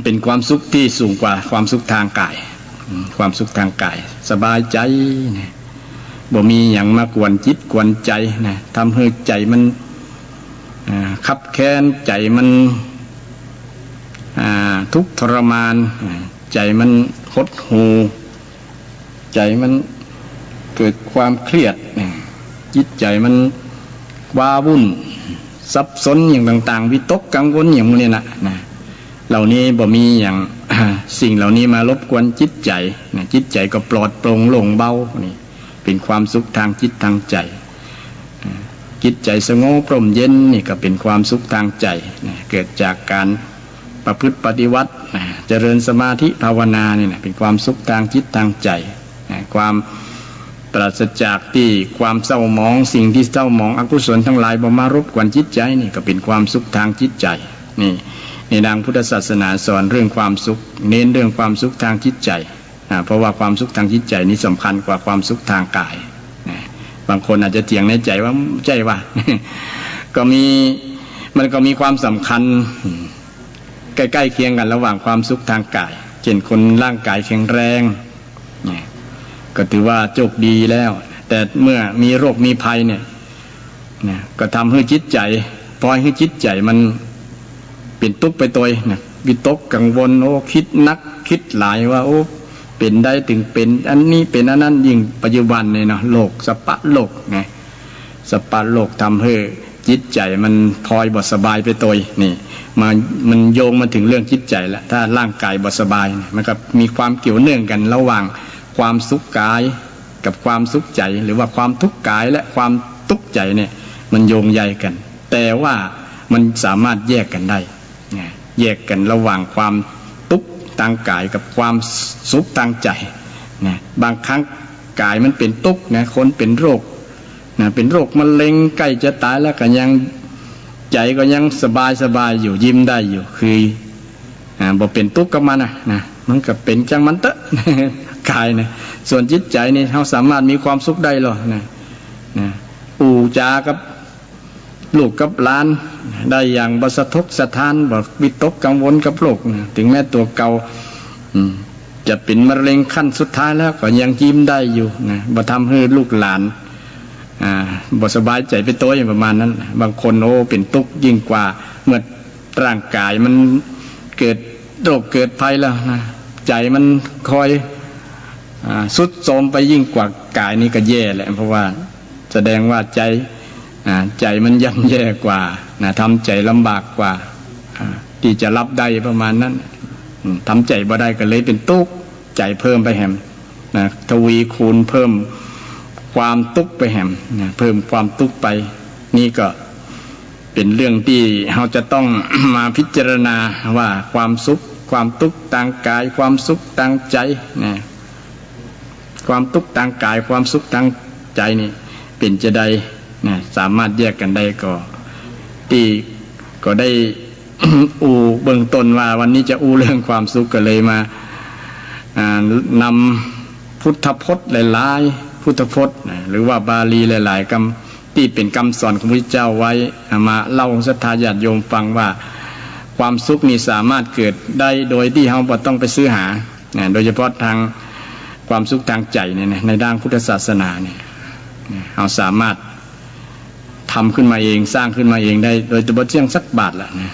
ป็นความสุขที่สูงกว่าความสุขทางกายความสุขทางกายสบายใจบ่มีอย่างมากวนจิตกวนใจนะทำให้ใจมันขับแค้นใจมันทุกข์ทรมานใจมันหดหู่ใจมันเกิดความเครียดจิตใจมันว้าวุ่นสับสนอย่างต่างๆวิตกกังวลอย่างนี้นะเหล่านี้บ่มีอย่างสิ่งเหล่านี้มารบกวนจิตใจจิตใจก็ปลอดโปร่งโล่งเบานี่เป็นความสุขทางจิตทางใจจิตใจสงบร่มเย็นนี่ก็เป็นความสุขทางใจเกิดจากการประพฤติปฏิวัติเจริญสมาธิภาวนานี่เป็นความสุขทางจิตทางใจความปราศจากที่ความเศร้าหมองสิ่งที่เศร้าหมองอกุศลทั้งหลายบ่มารบกวนจิตใจนี่ก็เป็นความสุขทางจิตใจนี่ในทางพุทธศาสนาสอนเรื่องความสุขเน้นเรื่องความสุขทางจิตใจเพราะว่าความสุขทางจิตใจนี้สำคัญกว่าความสุขทางกายบางคนอาจจะเถียงในใจว่าใจว่า มันก็มีความสำคัญใกล้ๆเคียงกันระหว่างความสุขทางกายเช่นคนร่างกายแข็งแรงก็ถือว่าโชคดีแล้วแต่เมื่อมีโรคมีภัยเนี่ยก็ทำให้จิตใจ ปล่อยให้จิตใจมันเป็นทุกข์ไปตัวนะวิตกกังวลโอ้คิดนักคิดหลายว่าโอ้เป็นได้ถึงเป็นอันนี้เป็นอันนั้นยิ่งปัจจุบันเนี่ยเนาะโลกสปะโลกไงสปะโลกทำให้จิตใจมันพลอยบ่สบายไปตัวนี่มันโยงมาถึงเรื่องจิตใจแล้วถ้าร่างกายบ่สบายมันก็มีความเกี่ยวเนื่องกันระหว่างความสุขกายกับความสุขใจหรือว่าความทุกข์กายและความทุกข์ใจเนี่ยมันโยงใยกันแต่ว่ามันสามารถแยกกันได้แยกกันระหว่างความทุกข์ทางกายกับความสุขทางใจนะบางครั้งกายมันเป็นทุกข์นะคนเป็นโรคนะเป็นโรคมะเร็งใกล้จะตายแล้วก็ยังใจก็ยังสบายอยู่ยิ้มได้อยู่คือบ่เป็นทุกข์กับมันนะมันก็เป็นจังมันเตอะ กายนะส่วนจิตใจนี่เราสามารถมีความสุขได้หรอนะปู่จากับลูกกับหลานได้อย่างบ่สะทกสะท้านบ่วิตกกังวลกับโรคนะถึงแม้ตัวเก่าจะเป็นมะเร็งขั้นสุดท้ายแล้วก็ยังยิ้มได้อยู่นะบ่ทำให้ลูกหลานบ่สบายใจไปตัวอย่างประมาณนั้นบางคนโอ้เป็นทุกข์ยิ่งกว่าเมื่อร่างกายมันเกิดโรคเกิดภัยแล้วนะใจมันคอยสุดโทรมไปยิ่งกว่ากายนี่ก็แย่แหละเพราะว่าแสดงว่าใจมันย่ำแย่กว่าทำใจลำบากกว่าที่จะรับได้ประมาณนั้นทำใจบ่ได้ก็เลยเป็นทุกข์ใจเพิ่มไปแหมทวีคูณเพิ่มความทุกข์ไปแหมเพิ่มความทุกข์ไปนี่ก็เป็นเรื่องที่เราจะต้อง มาพิจารณาว่าความสุขความทุกข์ทางกายความสุขทางใจความทุกข์ทางกายความสุขทางใจนี่เป็นจะได้สามารถแยกกันได้ก็ได้ อูเบื้องต้นว่าวันนี้จะอูเรื่องความสุขก็เลยมานำพุทธพจน์หลายๆพุทธพจน์หรือว่าบาลีหลายๆคำที่เป็นคำสอนของพระพุทธเจ้าไว้มาเล่าศรัทธาญาติโยมฟังว่าความสุขนี่สามารถเกิดได้โดยที่เราบ่ต้องไปซื้อหาโดยเฉพาะทางความสุขทางใจเนี่ยในด้านพุทธศาสนาเนี่ยเราสามารถทำขึ้นมาเองสร้างขึ้นมาเองได้โดยตัวเชี่ยงสักบาทละนะ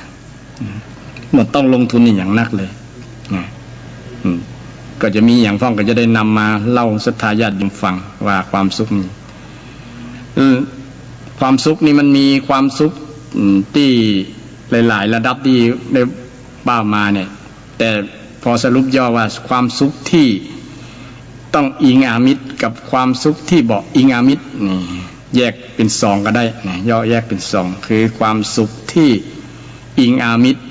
หมดต้องลงทุนอย่างนักเลยนะก็จะมีอย่างพ่องก็จะได้นำมาเล่าศรัทธาญาติโยมฟังว่าความสุขนี้ความสุขนี่มันมีความสุขที่หลายๆระดับที่ได้บ้ามาเนี่ยแต่พอสรุปย่อว่าความสุขที่ต้องอิงอามิตรกับความสุขที่บ่อิงอามิตรนี่แยกเป็นสองก็ได้นะย่อแยกเป็นสองคือความสุขที่อิงอามิตร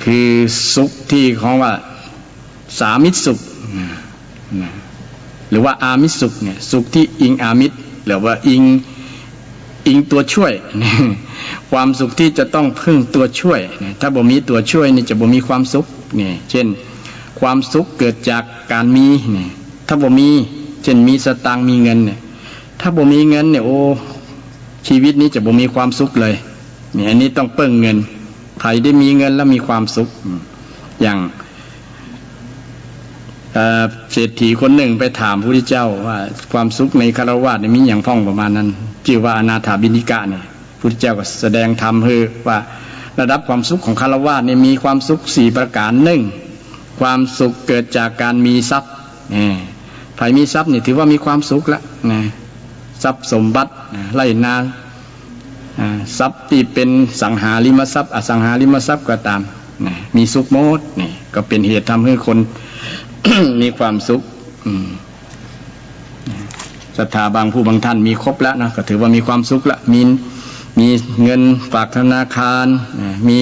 คือสุขที่ของว่าสามิตรสุขหรือว่าอามิตรสุขเนี่ยสุขที่อิงอามิตรหรือว่าอิงตัวช่วยความสุขที่จะต้องพึ่งตัวช่วยถ้าบ่มีตัวช่วยนี่จะบ่มีความสุขนี่เช่นความสุขเกิดจากการมีนี่ถ้าบ่มีเช่นมีสตางค์มีเงินเนี่ยถ้าบ่มีเงินเนี่ยโอ้ชีวิตนี้จะบ่มีความสุขเลยนี่อันนี้ต้องเปิ้งเงินใครได้มีเงินแล้วมีความสุขอย่างเศรษฐีคนหนึ่งไปถามพระพุทธเจ้าว่าความสุขในคฤหัสถ์มีอย่างพ้องประมาณนั้นชื่อว่าอนาถาบิณฑิกะเนี่ยพระพุทธเจ้าก็แสดงธรรมให้ว่าระดับความสุขของคฤหัสถ์เนี่ยมีความสุข4ประการ1ความสุขเกิดจากการมีทรัพย์ใครมีทรัพย์นี่ถือว่ามีความสุขแล้วนะทรัพย์สมบัติไร่นาทรัพย์ที่เป็นสังหาริมทรัพย์อสังหาริมทรัพย์ก็ตามมีสุขโมดนี่ก็เป็นเหตุทำให้คน มีความสุขศรัทธาบางผู้บางท่านมีครบแล้วนะก็ถือว่ามีความสุขละมีเงินฝากธนาคารมี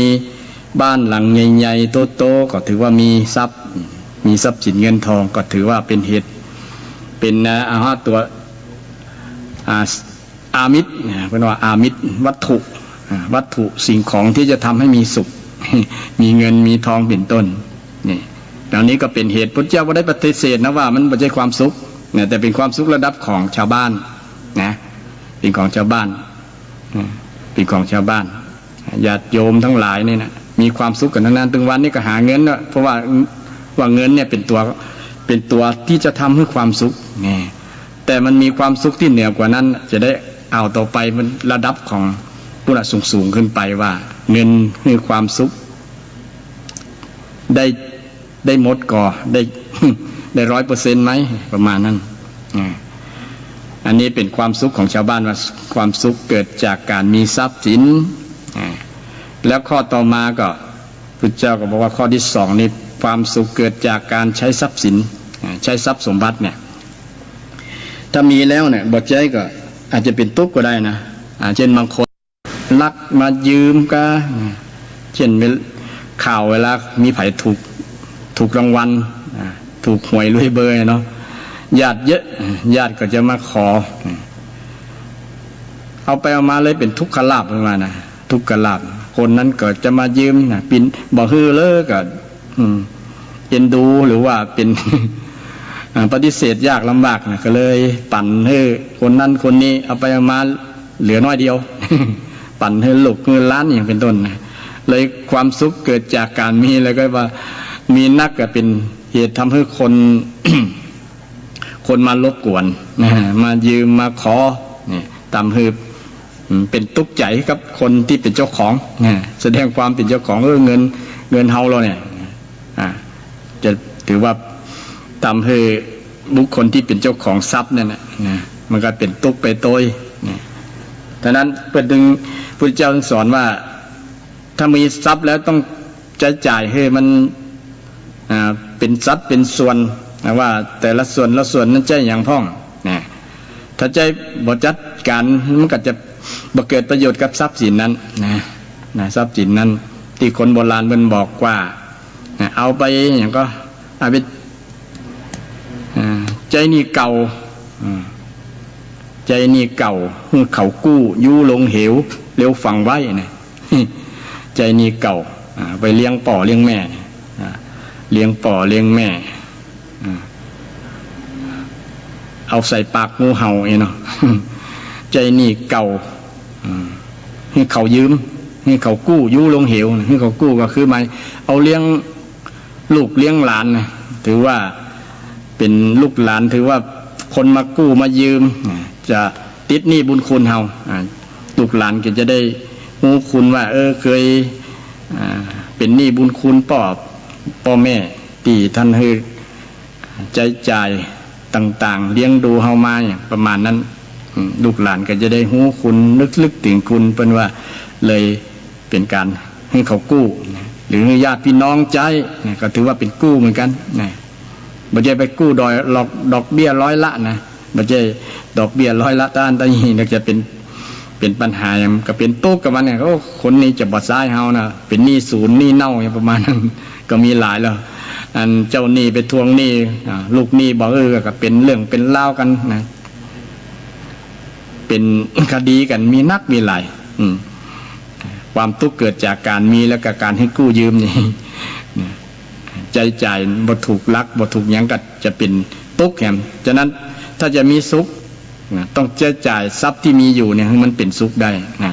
บ้านหลังใหญ่ๆโตๆก็ถือว่ามีทรัพย์สินเงินทองก็ถือว่าเป็นเหตุเป็นตัวอามิตรเป็นว่าอามิตรวัตถุสิ่งของที่จะทำให้มีสุข มีเงินมีทองเป็นต้นนี่เหล่านี้ก็เป็นเหตุพุทธเจ้าก็ได้ปฏิเสธนะว่ามันไม่ใช่ความสุขเนี่ยแต่เป็นความสุขระดับของชาวบ้านนะเป็นของชาวบ้านเป็นของชาวบ้านญาติโยมทั้งหลายเนี่ยนะมีความสุขกันนานๆถึงวันนี้ก็หาเงินเพราะว่าเงินเนี่ยเป็นตัวที่จะทำให้ความสุขนี่แต่มันมีความสุขที่เหนือกว่านั้นจะได้เอาต่อไปมันระดับของ ผู้ละสูงขึ้นไปว่าเงินคือความสุขได้หมดก่อได้ได้100%ไหมประมาณนั้นอันนี้เป็นความสุขของชาวบ้านว่าความสุขเกิดจากการมีทรัพย์สินแล้วข้อต่อมาก็พุทธเจ้าก็บอกว่าข้อที่สองนี้ความสุขเกิดจากการใช้ทรัพย์สินใช้ทรัพย์สมบัติเนี่ยถ้ามีแล้วเนี่ยบ่ใจก็อาจจะเป็นทุกข์ก็ได้นะเช่นบางคนลักมายืมก็เช่นข่าวเวลามีไผถูกรางวัลถูกหวยรวยเบอร์เนาะญาติเยอะญาติก็จะมาขอเอาไปเอามาเลยเป็นทุกขลาภขึ้นมานะทุกขลาภคนนั้นก็จะมายืมนะปินบ่ฮือเลยก็เอ็นดูหรือว่าเป็น ปฏิเสธยากลำบากนะก็เลยปั่นให้คนนั้นคนนี้เอาไปเอามาเหลือน้อยเดียว ปั่นให้ลูกเงินล้านอย่างเป็นต้นนะเลยความสุขเกิดจากการมีแล้วก็ว่ามีนักก็เป็นเหตุทำให้คน คนมารบกวนนะมายืมมาขอเนี่ยตามคือเป็นทุกข์ใจกับคนที่เป็นเจ้าของแสดงความเป็นเจ้าของเงินเฮาเราเนี่ยจะถือว่าตามคือบุคคลที่เป็นเจ้าของทรัพย์นั่นนะมันก็เป็นทุกข์ไปโดยดังนั้นเปิดดึงพุทธเจ้าสอนว่าถ้ามีทรัพย์แล้วต้องจะจ่ายให้มันเป็นทรัพย์เป็นส่วนว่าแต่ละส่วนนั้นใจอย่างพ่องนะถ้าใจบ่จัดการมันก็จะบ่เกิดประโยชน์กับทรัพย์สินนั้นนะทรัพย์สินนั้นที่คนโบราณมันบอกว่าเอาไปอย่างก็เอาไปใจนี่เก่าใจนี่เก่าเขากู้ยู่ลงเหวเร็วฝังไว้นะใจนี่เก่าไปเลี้ยงป่อเลี้ยงแม่เลี้ยงป่อเลี้ยงแม่เอาใส่ปากงูเห่าเนาะ ใจนี่เก่าให้เขายืมให้เขากู้ยู่ลงเหวให้เขากู้ก็คือหมายเอาเลี้ยงลูกเลี้ยงหลานนะถือว่าเป็นลูกหลานถือว่าคนมากู้มายืมจะติดหนี้บุญคุณเฮาลูกหลานก็จะได้รู้คุณว่าเคยเป็นหนี้บุญคุณพ่อแม่ที่ท่านให้ใจจ่ายต่างๆเลี้ยงดูเฮามาอย่างประมาณนั้นลูกหลานก็จะได้รู้คุณลึกถึงคุณเป็นว่าเลยเป็นการให้เขากู้หรือญาติพี่น้องใจก็ถือว่าเป็นกู้เหมือนกันนะบ่ใช่ไปกู้ดอกเบี้ย100 ละนะบ่ใช่ดอกเบี้ย100 ละต้านตอนนี้จะเป็นปัญหาอย่างก็เป็นโต๊ะกับมันเนี่ยคนนี้จะบ่ซ้ายเฮานะเป็นหนี้ศูนย์หนี้เน่าอย่างประมาณนั้นก็มีหลายแล้วอันเจ้าหนี้ไปทวงหนี้ลูกหนี้บอกก็เป็นเรื่องเป็นเล่ากันนะเป็นคดีกันมีนักมีหลายความทุกข์เกิดจากการมีและกับการให้กู้ยืมนี่ใจจ่ายบ่ถูกลักบ่ถูกยังก็จะเป็นทุกข์แห่งฉะนั้นถ้าจะมีสุขต้องจะจ่ายทรัพย์ที่มีอยู่เนี่ยให้มันเป็นสุขได้นะ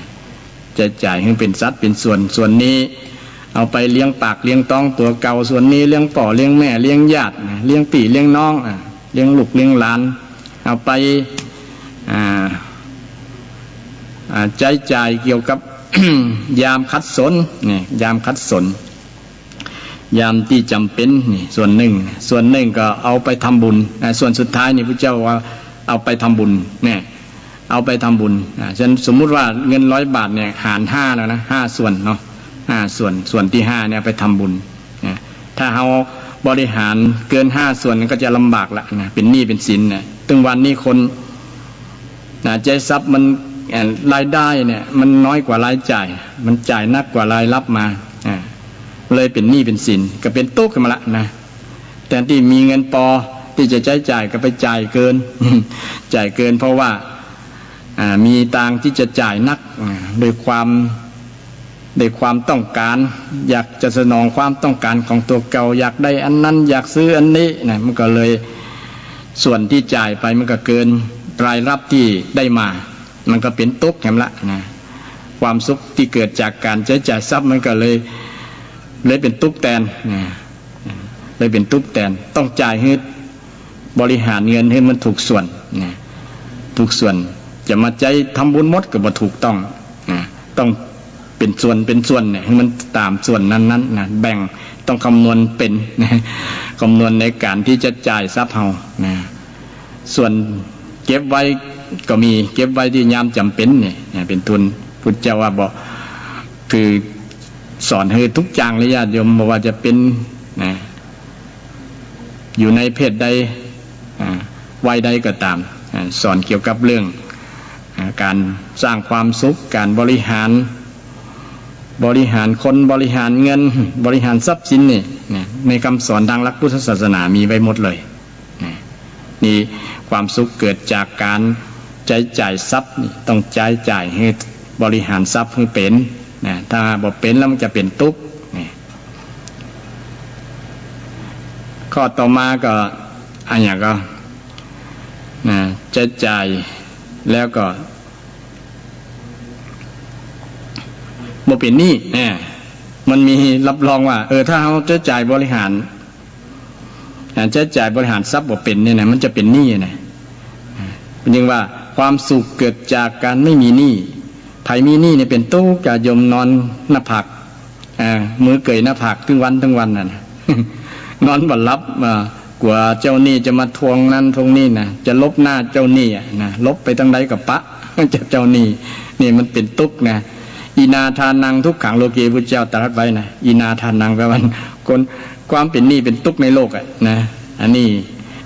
จะจ่ายให้เป็นทรัพย์เป็นส่วนนี้เอาไปเลี้ยงปากเลี้ยงต้องตัวเก่าส่วนนี้เลี้ยงป่อเลี้ยงแม่เลี้ยงญาติเลี้ยงพี่เลี้ยงน้องเลี้ยงลูกเลี้ยงหลานเอาไปใจจ่ายเกี่ยวกับ ยามคัดสนนี่ยามคัดสนยามที่จำเป็นนี่ส่วนหนึ่งก็เอาไปทำบุญส่วนสุดท้ายนี่พระเจ้าว่าเอาไปทำบุญเนี่ยเอาไปทำบุญฉะนั้นสมมุติว่าเงิน100 บาทเนี่ยหาร5แล้วนะ5 ส่วนเนาะ5 ส่วนที่5เนี่ยไปทำบุญถ้าเราบริหารเกิน5 ส่วนก็จะลำบากละนะเป็นหนี้เป็นสินนะถึงวันนี้คนใจทรัพย์มันรายได้เนี่ยมันน้อยกว่ารายจ่ายมันจ่ายนักกว่ารายรับมาเลยเป็นหนี้เป็นสินก็เป็นตุ๊กขึ้นมาละนะแต่ที่มีเงินพอที่จะใช้จ่ายก็ไปจ่ายเกิน จ่ายเกินเพราะว่ามีตังที่จะจ่ายนักโดยความต้องการอยากจะสนองความต้องการของตัวเก่าอยากได้อันนั้นอยากซื้ออันนี้นะมันก็เลยส่วนที่จ่ายไปมันก็เกินรายรับที่ได้มามันก็เป็นตุ๊กแหมละนะความสุขที่เกิดจากการใช้จ่ายทรัพย์มันก็เลยเป็นตุ๊กแตนนะเลยเป็นตุ๊กแตนต้องจ่ายให้บริหารเงินให้มันถูกส่วนนะถูกส่วนจะมาใจทำบุญหมดก็บ่ถูกต้องนะ ต้องเป็นส่วนเนี่ยให้มันตามส่วนนั้นๆนะแบ่งต้องคำนวณเป็นนะคำนวณในการที่จะจ่ายทรัพย์เฮานะส่วนเก็บไว้ก็มีเก็บไว้ที่ยามจำเป็นเนี่ยเป็นทุนพุทธเจ้าว่าบอกคือสอนให้ทุกอย่างเลยญาติโยมบอกว่าจะเป็นนะอยู่ในเพศใดวัยใดก็ตามสอนเกี่ยวกับเรื่องการสร้างความสุขการบริหารคนบริหารเงินบริหารทรัพย์สินนี่ในคำสอนทางหลักพุทธศาสนามีไว้หมดเลยนี่ความสุขเกิดจากการใช้จ่ายทรัพย์นี่ต้องใช้จ่ายให้บริหารทรัพย์ให้เป็นถ้าบ่เป็นแล้วมันจะเป็นทุกข์ข้อต่อมาก็อันอย่างก็ใช้จ่ายแล้วก็บ่เป็นหนี้มันมีรับรองว่าถ้าเราใช้จ่ายบริหารใช้จ่ายบริหารทรัพย์บ่เป็นเนี่ยนะมันจะเป็นหนี้นะเป็นยังว่าความสุขเกิดจากการไม่มีหนี้ไผมีหนี้เนี่ยเป็นตู้กะยมนอนหน้าผากมือเกยหน้าผากทั้งวันน่ะ นอนบ่หลับกว่าเจ้าหนี้จะมาทวงนั้นทวงนี่นะจะลบหน้าเจ้าหนี้นะลบไปทางใดกับปะเจ้าหนี้นี่มันเป็นทุกข์นะอีนาทานังทุกขังโลเกพุทธเจ้าตรัสไว้นะอีนาทานังแปลว่าคนความเป็นหนี้เป็นทุกข์ในโลกนะอันนี้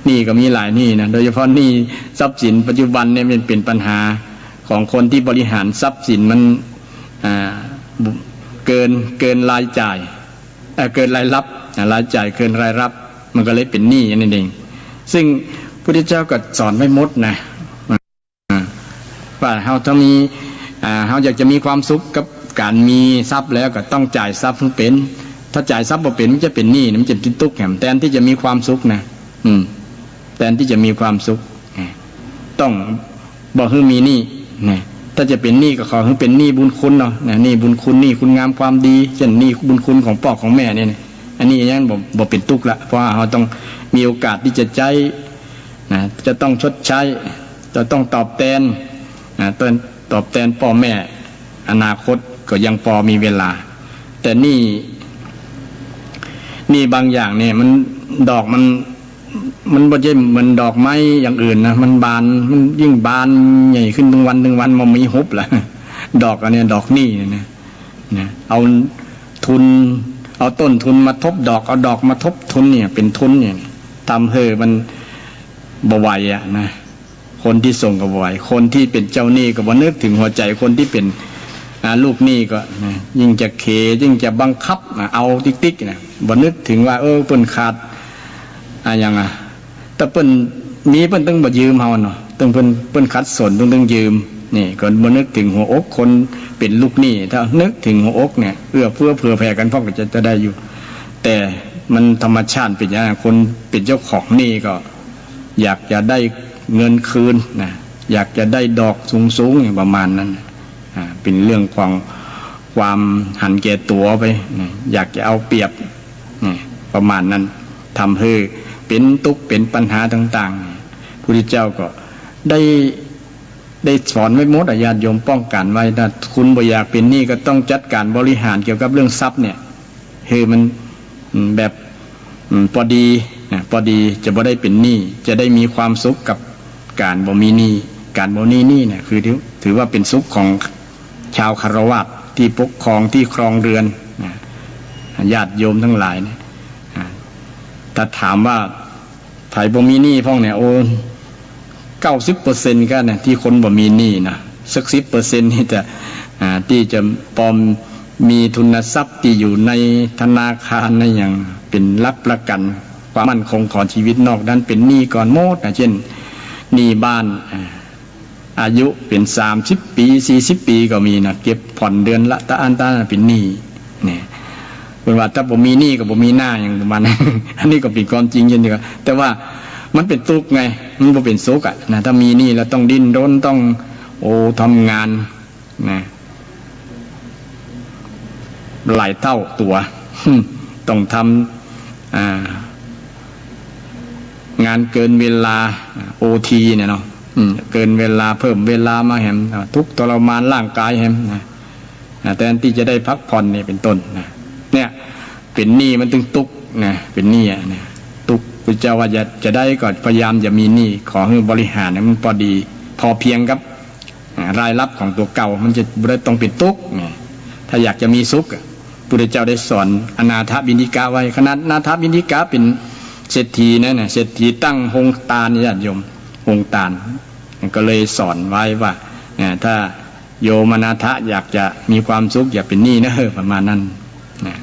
หนี้ก็มีหลายหนี้นะโดยเฉพาะหนี้ทรัพย์สินปัจจุบันเนี่ยมันเป็นปัญหาของคนที่บริหารทรัพย์สินมันเกินรายจ่ายเกินรายรับรายจ่ายเกินรายรับมันก็เลยเป็นหนี้นั่นเองซึ่งพระพุทธเจ้าก็สอนไว้หมดนะว่าเราอยากจะมีความสุขกับการมีทรัพย์แล้วก็ต้องจ่ายทรัพย์ให้เป็นถ้าจ่ายทรัพย์บ่เป็นมันจะเป็นหนี้มันจะเป็นทุกข์แหมแทนที่จะมีความสุขนะแทนที่จะมีความสุขต้องบอกให้มีหนี้นะถ้าจะเป็นหนี้ก็ขอให้เป็นหนี้บุญคุณเนาะหนี้บุญคุณหนี้คุณงามความดีเช่นหนี้บุญคุณของพ่อของแม่เนี่ยอันนี้ยังบ่เป็นทุกข์ละเพราะเราต้องมีโอกาสที่จะใช้นะจะต้องชดใช้จะต้องตอบแทนตอบแทนพ่อแม่อนาคตก็ยังพอมีเวลาแต่นี่บางอย่างเนี่ยมันดอกมันบ่ใช่เหมือนดอกไม้อย่างอื่นนะมันบานมันยิ่งบานใหญ่ขึ้นทั้งวันมันมีหุบล่ะดอกอันนี้ดอกหนี้นะเอาต้นทุนมาทบดอกเอาดอกมาทบทุนเนี่ยเป็นทุนเนี่ยทำให้มันบ่ไหวนะคนที่ส่งก็บ่ไหวคนที่เป็นเจ้าหนี้ก็บ่นึกถึงหัวใจคนที่เป็นลูกหนี้ก็ยิ่งจะยิ่งจะบังคับเอาติ๊กๆนะบ่นึกถึงว่าเพิ่นขาดอย่างแต่เพิ่นต้องบ่ยืมเฮาเนาะต้องเพิ่นขัดสนต้องยืมนี่ก็บ่นึกถึงหัวอกคนเป็นลูกหนี้ถ้านึกถึงหัวอกเนี่ยเอื้อเฟื้อเผื่อแผ่กันพอก็จะได้อยู่แต่มันธรรมชาติเป็นอย่างนั้นคนเป็นเจ้าของหนี้ก็อยากจะได้เงินคืนนะอยากจะได้ดอกสูงๆประมาณนั้นเป็นเรื่องของความหันแก่ตัวไปอยากจะเอาเปรียบประมาณนั้นทำให้เป็นทุกข์เป็นปัญหาต่างๆพระพุทธเจ้าก็ได้สอนไว้หมดญาติโยมป้องกันไว้ถ้าคุณบ่อยากเป็นหนี้ก็ต้องจัดการบริหารเกี่ยวกับเรื่องทรัพย์เนี่ยให้มันแบบพอดีจะบ่ได้เป็นหนี้จะได้มีความสุขกับการบ่มีหนี้การบ่มีหนี้เนี่ยคือถือว่าเป็นสุขของชาวคฤหัสถ์ที่ปกครองที่ครองเรือนญาติโยมทั้งหลายเนี่ยถ้าถามว่าไผบ่มีหนี้พ่องเนี่ย90% ก็เนี่ยที่คนบ่มีหนี้นะสัก 10% นี่แต่ที่จะปลอมมีทุนทรัพย์ที่อยู่ในธนาคารในอย่างเป็นรับประกันความมั่นคงของชีวิตนอกนั้นเป็นหนี้ก่อนหมดเช่นหนี้บ้านอายุเป็น30 ปี40 ปีก็มีนะเก็บผ่อนเดือนละตะอันเป็นหนี้เนี่ยเป็นว่าถ้าบ่มีหนี้ก็บ่มีหน้าอย่างประมาณนั้น อันนี้ก็เป็นความจริงเช่นเดียวกันแต่ว่ามันเป็นทุกข์ไงมันบ่เป็นสุขนะถ้ามีหนี้แล้วต้องดิ้นรนต้องทำงานนะหลายเท่าตัว ต้องทำงานเกินเวลาOTเนี่ยเนาะเกินเวลาเพิ่มเวลามาแหมทุกทรมานร่างกายแหมนะ แทนที่จะได้พักผ่อนเนี่ยเป็นต้นนะเนี่ยเป็นหนี้มันตึงตุกนะเป็นหนี้นะตุกพระเจ้าว่าจะได้ก็พยายามจะมีหนี้ขอให้บริหารมันพอดีพอเพียงครับรายรับของตัวเก่ามันจะไม่ต้องเป็นตุกนะถ้าอยากจะมีสุขพระเจ้าได้สอนอนาถบิณฑิกาไว้ขนาดอนาถบิณฑิกาเป็นเศรษฐีนะเศรษฐีตั้งโฮงตาลญาติโยมโฮงตาลก็เลยสอนไว้ว่าถ้าโยมอนาถอยากจะมีความสุขอย่าเป็นหนี้นะประมาณนั้นนะ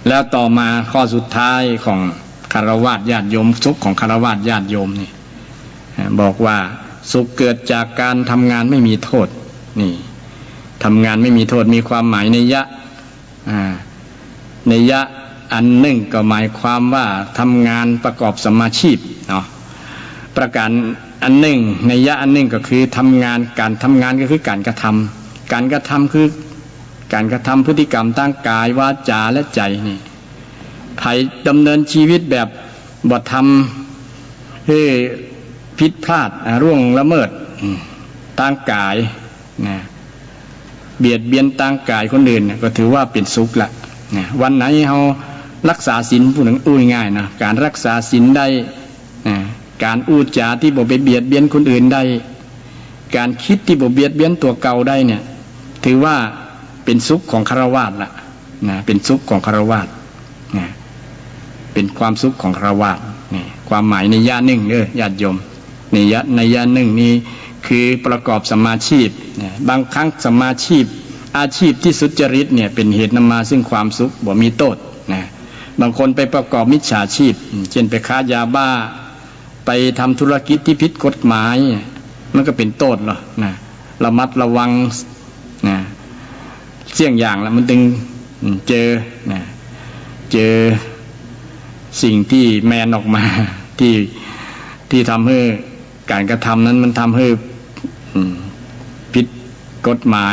แล้วต่อมาข้อสุดท้ายของคฤหัสถ์ญาติโยมสุขของคฤหัสถ์ญาติโยมนี่บอกว่าสุขเกิดจากการทำงานไม่มีโทษนี่ทำงานไม่มีโทษมีความหมายในยะอันหนึ่งก็หมายความว่าทำงานประกอบสัมมาชีพเนาะประการอันหนึ่งในยะอันหนึ่งก็คือทำงานการทำงานก็คือการกระทำการกระทำคือการกระทำพฤติกรรมทางกายวาจาและใจนี่ใครดำเนินชีวิตแบบบ่ทำให้ผิดพลาดร่วงละเมิดทางกายนะเบียดเบียนทางกายคนอื่นก็ถือว่าเป็นสุขละนะวันไหนเรารักษาศีลผู้หนึ่งง่ายนะการรักษาศีลได้การพูดจาที่บ่ไปเบียดเบียนคนอื่นได้การคิดที่บ่เบียดเบียนตัวเก่าได้เนี่ยถือว่าเป็นสุขของฆราวาสละนะเป็นสุขของฆราวาสนะเป็นความสุขของฆราวาสนี่ความหมายในยะหนึ่งญาติโยมในยะหนึ่งนี้คือประกอบสัมมาชีพบางครั้งสัมมาชีพอาชีพที่สุจริตเนี่ยเป็นเหตุนำมาซึ่งความสุขบ่มีโทษนะบางคนไปประกอบมิจฉาชีพเช่นไปค้ายาบ้าไปทำธุรกิจที่ผิดกฎหมายมันก็เป็นโทษหรอนะระมัดระวังนะเสี่ยงอย่างแล้วมันถึงเจอสิ่งที่แมนออกมาที่ทำให้การกระทำนั้นมันทำให้ผิดกฎหมา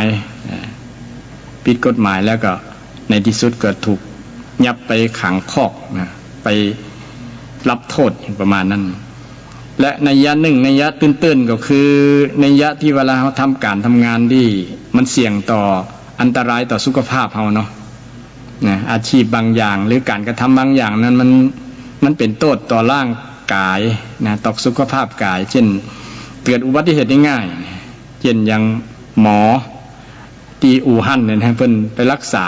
ยแล้วก็ในที่สุดก็ถูกยับไปขังคอกนะไปรับโทษประมาณนั้นและในยะหนึ่งในยะตื้นๆก็คือในยะที่เวลาเขาทำการทำงานที่มันเสี่ยงต่ออันตรายต่อสุขภาพเขาเนาะนะอาชีพบางอย่างหรือการกระทำบางอย่างนั้นมันเป็นโทษต่อร่างกายนะต่อสุขภาพกายเช่นเกิดอุบัติเหตุง่ายๆเช่นอย่างหมอที่อู่ฮั่นเนี่ยนะเพิ่นไปรักษา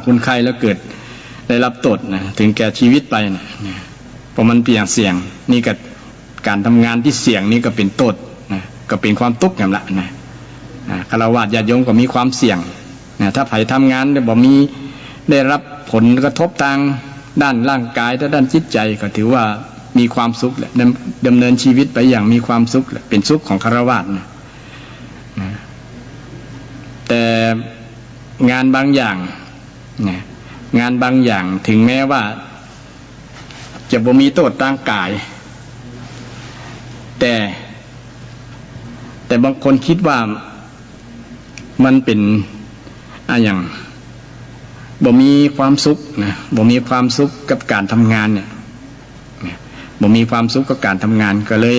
คนไข้แล้วเกิดได้รับโทษนะถึงแก่ชีวิตไปนะเพราะมันเสี่ยงนี่กับการทำงานที่เสี่ยงนี่ก็เป็นโทษนะก็เป็นความทุกข์อย่างละนะฆราวาสญาติโยมก็มีความเสี่ยงนะถ้าใครทำงานได้รับผลกระทบทางด้านร่างกายและด้านจิตใจก็ถือว่ามีความสุขแหละดำเนินชีวิตไปอย่างมีความสุขแหละเป็นสุขของฆราวาสนะแต่งานบางอย่างถึงแม้ว่าจะบ่มีโทษทางกายแต่บางคนคิดว่ามันเป็นอย่างบ่มีความสุขนะบ่มีความสุขกับการทำงานเนี่ยบ่มีความสุขกับการทำงานก็เลย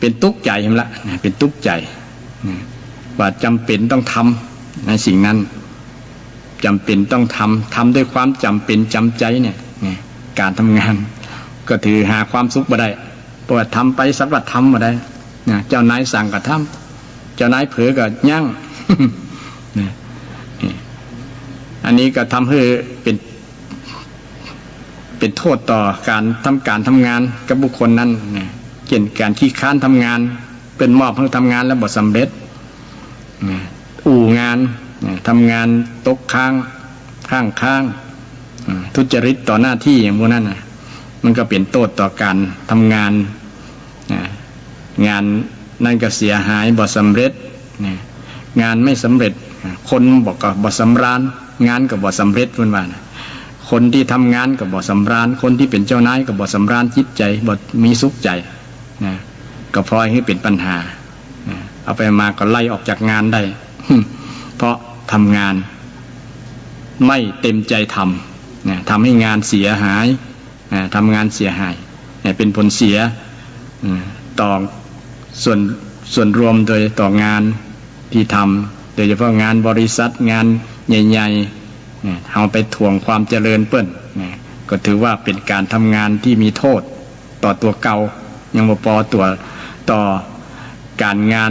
เป็นทุกข์ใจเห็นละเป็นทุกข์ใจว่าจำเป็นต้องทำในสิ่งนั้นจำเป็นต้องทำด้วยความจำเป็นจำใจเนี่ยการทำงานก็ถือหาความสุขมาได้เพราะว่าทำไปสักว่าทำมาได้เจ้านายสั่งก็ทำเจ้านายเผลอก็ยั่ง อันนี้ก็ทำให้เป็นโทษต่อการทำงานกับบุคคลนั้นเช่นการขี้ค้านทำงานเป็นมอบให้ทำงานแล้วบ่สำเร็จอู่งานทำงานตกค้างทุจริตต่อหน้าที่อย่างพวกนั้นมันก็เป็นโทษต่อการทำงานงานนั่นก็เสียหายบ่สำเร็จงานไม่สำเร็จคนบอกก็บ่สำราญงานก็บ่สำเร็จพุ่นว่าคนที่ทำงานก็บ่สำราญคนที่เป็นเจ้านายก็บ่สำราญจิตใจบ่มีสุขใจก็พลอยให้เป็นปัญหาเอาไปมาก็ไล่ออกจากงานได้เพราะทำงานไม่เต็มใจทำให้งานเสียหายทำงานเสียหายเป็นผลเสียต่อส่วนรวมโดยต่องาน ที่ทำโดยเฉพาะงานบริษัทงานใหญ่ๆเอาไปถ่วงความเจริญเปิ้นก็ถือว่าเป็นการทำงานที่มีโทษต่อตัวเก่ายังบ่พอตัวต่อการงาน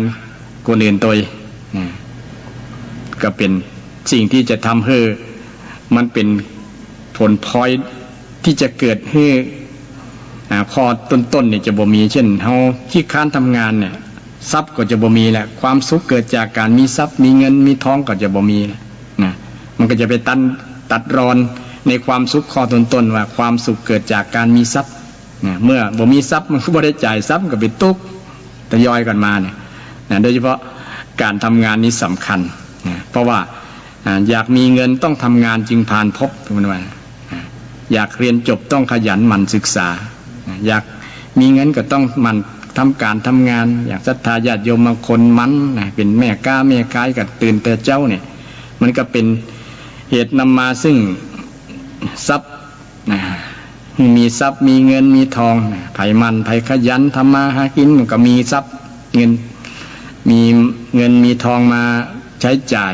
คนอื่นตัวก็เป็นสิ่งที่จะทำให้มันเป็นผลพลอยที่จะเกิดให้ข้อต้นๆเนี่ยจะบ่มีเช่นเฮาขี้ค้านทำงานเนี่ยทรัพย์ก็จะบ่มีแหละความสุขเกิดจากการมีทรัพย์มีเงินมีทองก็จะบ่มีนะมันก็จะไปตัดรอนในความสุขข้อต้นๆว่าความสุขเกิดจากการมีทรัพย์เมื่อบ่มีทรัพย์มันก็บ่ได้จ่ายทรัพย์ก็ไปตุกทยอยกันมาเนี่ยโดยเฉพาะการทำงานนี้สำคัญเพราะว่าอยากมีเงินต้องทำงานจึงผ่านพบอยากเรียนจบต้องขยันหมั่นศึกษาอยากมีเงินก็ต้องหมั่นทำการทำงานอยากศรัทธาญาติโยมบางคนมันเป็นแม่ก้าแม่กายกับตื่นแต่เจ้าเนี่ยมันก็เป็นเหตุนำมาซึ่งทรัพย์มีทรัพย์มีเงินมีทองไผ่มันไผ่ขยันทำมาหากินมันก็มีทรัพย์เงินมีทองมาใช้จ่าย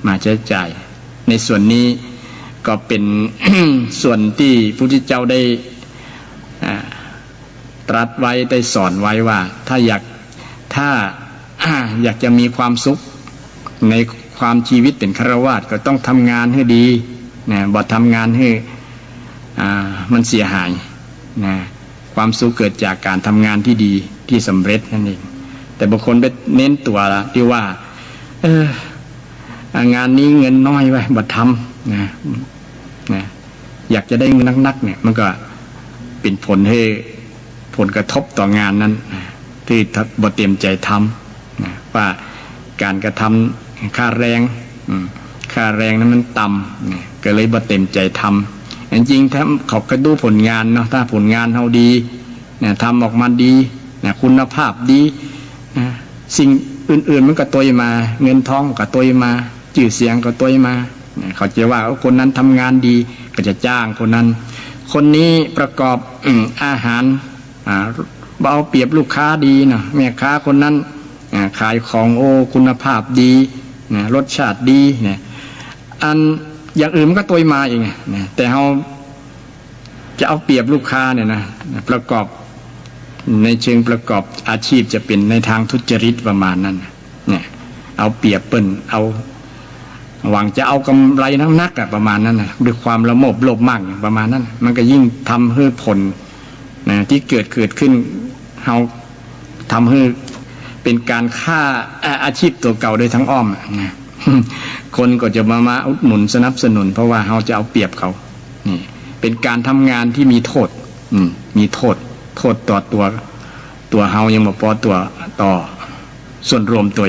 มาใช้จ่ายในส่วนนี้ก็เป็น ส่วนที่พระพุทธเจ้าได้ตรัสไว้ได้สอนไว้ว่าถ้าอยากจะมีความสุขในความชีวิตเป็นฆราวาสก็ต้องทำงานให้ดีบ่ทำงานให้มันเสียหายความสุขเกิดจากการทำงานที่ดีที่สำเร็จนั่นเองแต่บางคนไปเน้นตัวละที่ว่างานนี้เงินน้อยไว้บ่ทำอยากจะได้เงินนักๆเนี่ยมันก็เป็นผลกระทบต่องานนั้นที่บ่เต็มใจทำว่าการกระทำค่าแรงนั้นมันต่ำก็เลยบ่เต็มใจทำจริงๆถ้าเขาก็ดูผลงานเนาะถ้าผลงานเขาดีทำออกมาดีคุณภาพดีสิ่งอื่นๆมันก็ตัวมาเงินทองก็ตัวมาชื่อเสียงก็ตัวมาเขาจะว่าคนนั้นทำงานดีก็จะจ้างคนนั้นคนนี้ประกอบอาหารเอาเปรียบลูกค้าดีนะแม่ค้าคนนั้นขายของคุณภาพดีรสชาติดีอันอย่างอื่นมันก็ตัวมาเองแต่เราจะเอาเปรียบลูกค้าเนี่ยนะประกอบในเชิงประกอบอาชีพจะเป็นในทางทุจริตประมาณนั้นเนี่ยเอาเปรียบเปิ้นเอาหวังจะเอากำไรนักๆประมาณนั้นด้วยความละโมบโลภมากประมาณนั้นมันก็ยิ่งทำให้ผลที่เกิดขึ้นเราทำให้เป็นการฆ่าอาชีพตัวเก่าโดยทั้งอ้อมคนก็จะมาอุดหนุนสนับสนุนเพราะว่าเราจะเอาเปรียบเขานี่เป็นการทำงานที่มีโทษมีโทษต่อตัวเฮายังบ่พอตัวต่อส่วนรวมตัว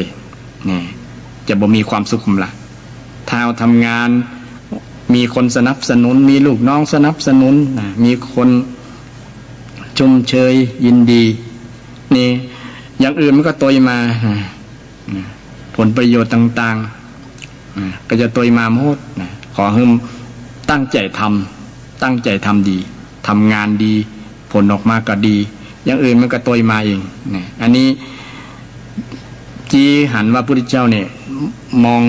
นี่จะบ่มีความสุขละถ้าเราทำงานมีคนสนับสนุนมีลูกน้องสนับสนุนมีคนชมเชยยินดีนี่อย่างอื่นมันก็ตัวมาผลประโยชน์ต่างๆก็จะตัวมาหมดขอให้ตั้งใจทำดีทำงานดีผลออกมาก็ดีอย่างอื่นมันก็ตัวมาเองอันนี้ที่หันว่าพระพุทธเจ้าเนี่ยมอง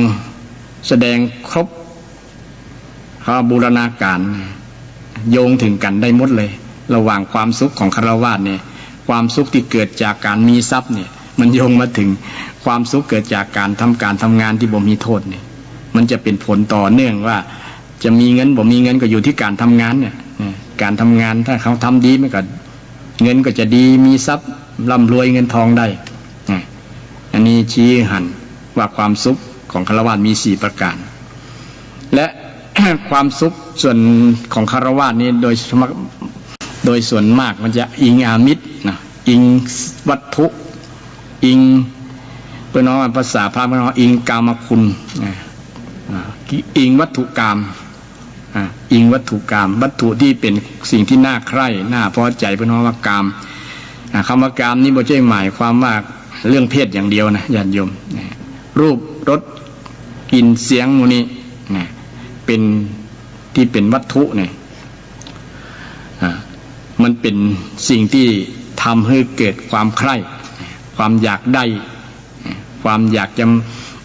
แสดงครบเขาบูรณาการโยงถึงกันได้หมดเลยระหว่างความสุขของฆราวาสเนี่ยความสุขที่เกิดจากการมีทรัพย์เนี่ยมันโยงมาถึงความสุขเกิดจากการทำงานที่บ่มีโทษเนี่ยมันจะเป็นผลต่อเนื่องว่าจะมีเงินบ่มีเงินก็อยู่ที่การทำงานเนี่ยการทำงานถ้าเขาทำดีมันก็เงินก็จะดีมีทรัพย์ร่ำรวยเงินทองได้อันนี้ชี้หันว่าความสุขของฆราวาสมี4ประการและ ความสุขส่วนของฆราวาสนี้โดยส่วนมากมันจะอิงอามิตรนะอิงวัตถุอิงเพื่อนน้องภาษาพระเพื่อนน้องอิงกามคุณอิงวัตถุกรรมอิงวัตถุกรรมวัตถุที่เป็นสิ่งที่น่าใคร่น่าพอใจเพื่อนน้องว่ากรรมคำว่ากรรมนี้บ่ใช่หมายความว่าเรื่องเพศอย่างเดียวนะญาติโยมรูปรสกลิ่นเสียงมูนี้เป็นที่เป็นวัตถุเนี่ยมันเป็นสิ่งที่ทำให้เกิดความใคร่ความอยากได้ ความอยากจะ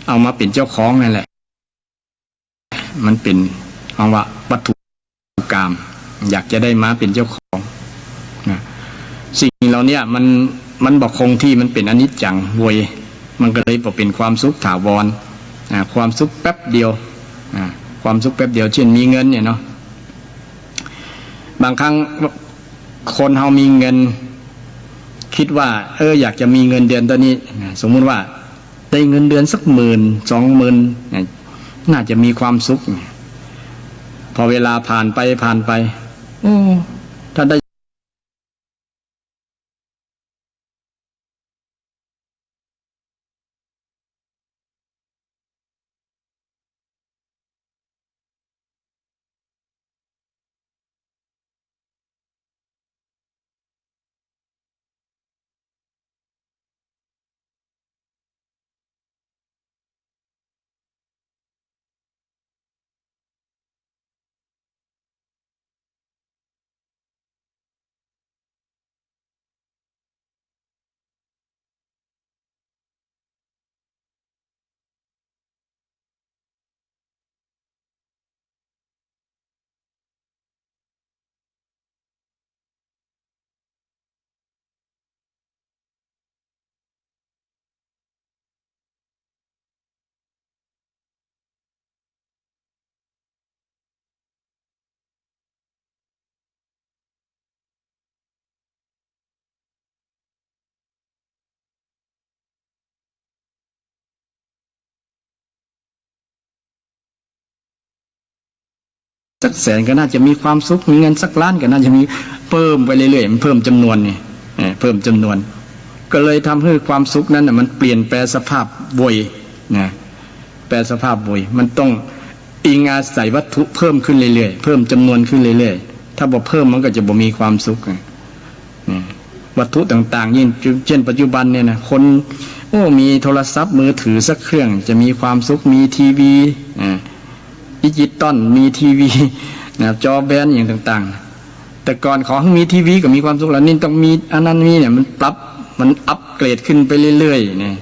เอามาเป็นเจ้าของนั่นแหละมันเป็นคำว่าวัตถุกรรมอยากจะได้มาเป็นเจ้าของนะสิ่งเหล่านี้มันบอกคงที่มันเป็นอนิจจังเวยมันก็เลยบอกเป็นความสุขถาวรความสุขแป๊บเดียวความสุขแป๊บเดียวเช่นมีเงินเนี่ยเนาะบางครั้งคนเฮามีเงินคิดว่าอยากจะมีเงินเดือนตอนนี้สมมุติว่าได้เงินเดือนสัก10,000-20,000น่าจะมีความสุขพอเวลาผ่านไปถ้าได้สัก100,000ก็น่าจะมีความสุขมีเงินสักล้านก็น่าจะมีเพิ่มไปเรื่อยๆมันเพิ่มจำนวนนี่เพิ่มจำนวนก็เลยทำให้ความสุขนั้นมันเปลี่ยนแปลสภาพบ่อยนะแปลสภาพบ่อยมันต้องอิงอาศัยวัตถุเพิ่มขึ้นเรื่อยๆเพิ่มจำนวนขึ้นเรื่อยๆถ้าบ่เพิ่มมันก็จะบ่มีความสุขวัตถุต่างๆยิ่งเช่นปัจจุบันเนี่ยนะคนมีโทรศัพท์มือถือสักเครื่องจะมีความสุขมีทีวีดิจิตอลมีทีวีจอแบนอย่างต่างๆแต่ก่อนของมีทีวีก็มีความสุขแล้วนี่ต้องมีอันนั้นมีเนี่ยมันปรับมันอัปเกรดขึ้นไปเรื่อยๆเนี่ย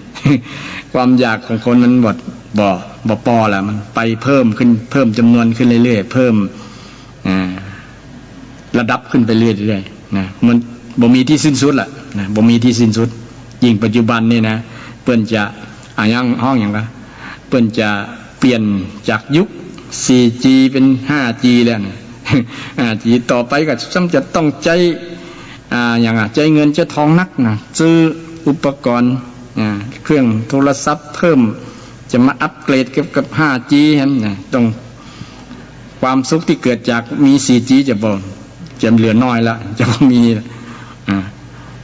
ความอยากของคนมันบ่พอแล้วมันไปเพิ่มขึ้นเพิ่มจำนวนขึ้นเรื่อยๆเพิ่มระดับขึ้นไปเรื่อยๆนะมันบ่มีที่สิ้นสุดล่ะนะบ่มีที่สิ้นสุดยิ่งปัจจุบันนี่นะเปิ้นจะอย่างห้องอย่างก็เปิ้นจะเปลี่ยนจากยุค4G เป็น 5G แล้วนะ 5G ต่อไปก็จะต้องใจใจเงินจะทองนักนะซื้ออุปกรณ์เครื่องโทรศัพท์เพิ่มจะมาอัปเกรดเกี่ยวกับ 5G นะต้องความสุขที่เกิดจากมี 4G จะเหลือน้อยละจะบ่มี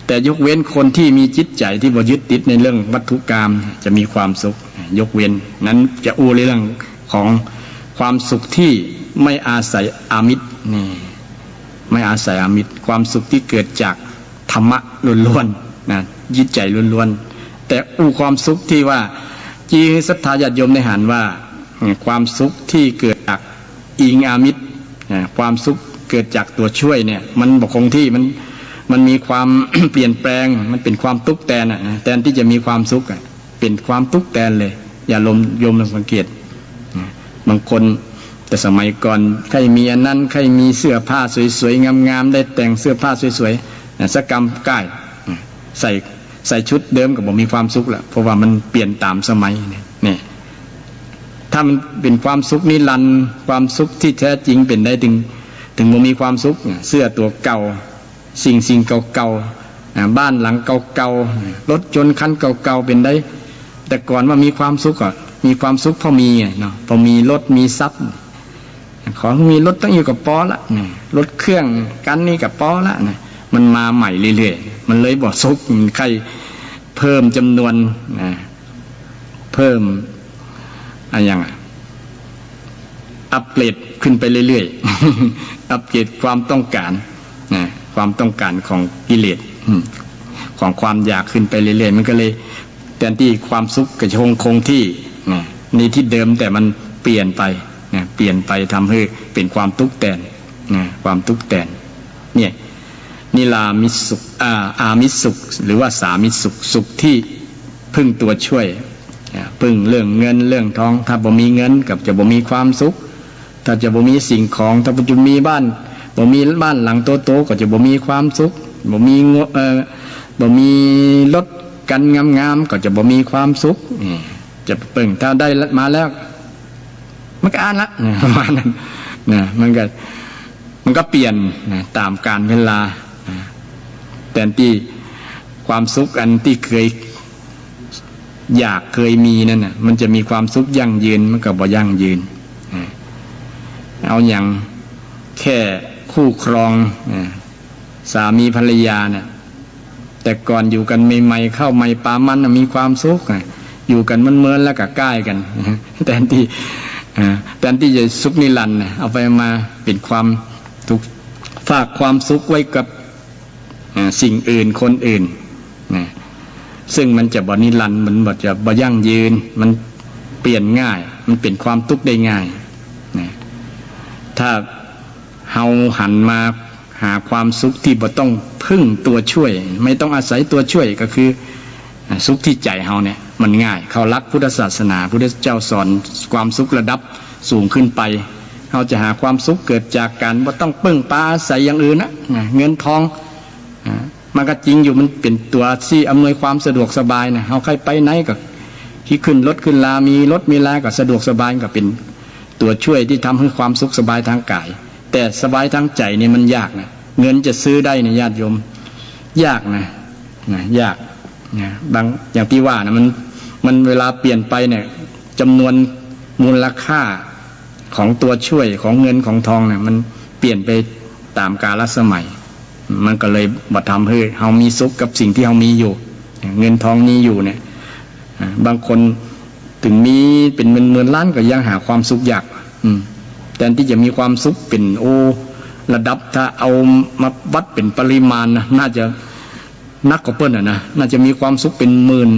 แต่ยกเว้นคนที่มีจิตใจที่บ่ยึดติดในเรื่องวัตถุกรรมจะมีความสุขยกเว้นนั้นจะอู้เรื่องของความสุขที่ไม่อาศัยอามิตรนี่ไม่อาศัยอามิตรความสุขที่เกิดจากธรรมะล้วนๆนะจิตใจล้วนๆแต่ความสุขที่ว่าจีศรัทธาญาติโยมได้หันว่าความสุขที่เกิดจากอิงอามิตรความสุขเกิดจากตัวช่วยเนี่ยมันบ่คงที่มันมีความ เปลี่ยนแปลงมันเป็นความทุกข์แทนแทนที่จะมีความสุขเป็นความทุกข์แทนเลยอย่าโยมลองสังเกตบางคนแต่สมัยก่อนใครมีอันนั้นใครมีเสื้อผ้าสวยๆงามๆได้แต่งเสื้อผ้าสวยๆสักกรรมใกล้ใส่ชุดเดิมก็บ่มีความสุขละเพราะว่ามันเปลี่ยนตามสมัยเนี่ยถ้ามันเป็นความสุขนิรันดร์ความสุขที่แท้จริงเป็นได้ถึงบ่มีความสุขเสื้อตัวเก่าสิ่งเก่าๆบ้านหลังเก่าๆรถยนต์คันเก่าๆเป็นได้แต่ก่อนว่ามีความสุขก็มีความสุขพอมีเนาะพอมีรถมีทรัพย์ของมีรถต้องอยู่กับปอละรถเครื่องกันนี่กับปอละนะมันมาใหม่เรื่อยๆมันเลยบ่สุขใครเพิ่มจำนวนเพิ่มอย่างอัปเกรดขึ้นไปเรื่อยๆอัปเกรดความต้องการความต้องการของกิเลสของความอยากขึ้นไปเรื่อยๆมันก็เลยแทนที่ความสุขก็คงที่ในที่เดิมแต่มันเปลี่ยนไปทำให้เป็นความทุกข์แทนความทุกข์แทนเนี่ยนิรามิสุขอามิสุขหรือว่าสามิสุขสุขที่พึ่งตัวช่วย พึ่งเรื่องเงินเรื่องทองถ้าบ่มีเงินกับจะบ่มีความสุขถ้าจะบ่มีสิ่งของถ้าบ่มีบ้านบ่มีบ้านหลังโตๆก็จะบ่มีความสุขบ่มีรถกันงามๆก็จะบ่มีความสุขจะเปิ่งถ้าได้มาแล้วมันก็อ่านละประมาณนั้นนะมันก็เปลี่ยนนะตามกาลเวลาแต่ที่ความสุขอันที่เคยมีนั่นน่ะมันจะมีความสุขยั่งยืนมันก็บ่ยั่งยืนเอาอย่างแค่คู่ครองสามีภรรยาเนี่ยแต่ก่อนอยู่กันใหม่ๆเข้าใหม่ปามันมีความสุขอยู่กันเมินๆแล้วก็ใกล้กันแต่ที่จะสุขนิรันดร์เอาไปมาเป็นความถูกฝากความสุขไว้กับสิ่งอื่นคนอื่นซึ่งมันจะบ่นิรันดร์มันจะบ่ยั่งยืนมันเปลี่ยนง่ายมันเป็นความทุกข์ได้ง่ายถ้าเฮาหันมาหาความสุขที่บ่ต้องพึ่งตัวช่วยไม่ต้องอาศัยตัวช่วยก็คือสุขที่ใจเฮาเนี่ยมันง่ายเขารักพุทธศาสนาพุทธเจ้าสอนความสุขระดับสูงขึ้นไปเฮาจะหาความสุขเกิดจากการบ่ต้องพึ่งพาอาศัยอย่างอื่นนะเงินทองมันก็จริงอยู่มันเป็นตัวที่อำนวยความสะดวกสบายนะเฮาใครไปไหนก็ที่ขึ้นรถขึ้นลามีรถมีลาก็สะดวกสบายก็เป็นตัวช่วยที่ทำให้ความสุขสบายทางกายแต่สบายทางใจนี่มันยากนะเงินจะซื้อได้เนี่ยญาติโยมยากนะยากนะบางอย่างที่ว่านะมันเวลาเปลี่ยนไปเนี่ยจำนวนมูลค่าของตัวช่วยของเงินของทองเนี่ยมันเปลี่ยนไปตามกาลสมัยมันก็เลยบ่ทำให้เฮามีสุขกับสิ่งที่เฮามีอยู่เงินทองนี้อยู่เนี่ยบางคนถึงมีเป็นหมื่นล้านก็ยังหาความสุขยากแต่ที่จะมีความสุขเป็นระดับถ้าเอามาวัดเป็นปริมาณนะน่าจะนักกว่าเปิ้ลนะน่าจะมีความสุขเป็นหมื่น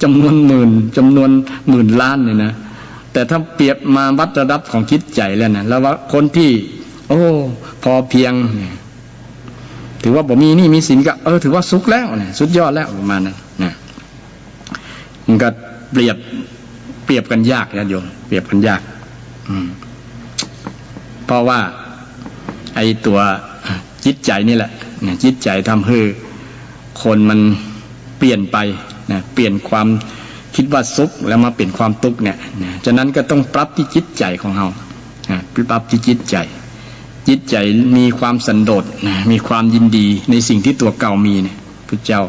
จำนวนหมื่นล้านเนี่ยนะแต่ถ้าเปรียบมาวัดระดับของจิตใจแล้วนะแล้วว่าคนที่พอเพียงถือว่าบ่มีนี่มีสินก็ถือว่าสุขแล้วเนี่ยสุดยอดแล้วประมาณนั้นนะมันก็เปรียบกันยากนะโยมเปรียบกันยากเพราะว่าไอ้ตัวจิตใจนี่แหละจิตใจทำให้คนมันเปลี่ยนไปนะเปลี่ยนความคิดว่าสุขแล้วมาเป็นความทุกข์เนี่ยฉะนั้นก็ต้องปรับที่จิตใจของเราปรับที่จิตใจมีความสันโดษมีความยินดีในสิ่งที่ตัวเก่ามีเนี่ยพระเจ้า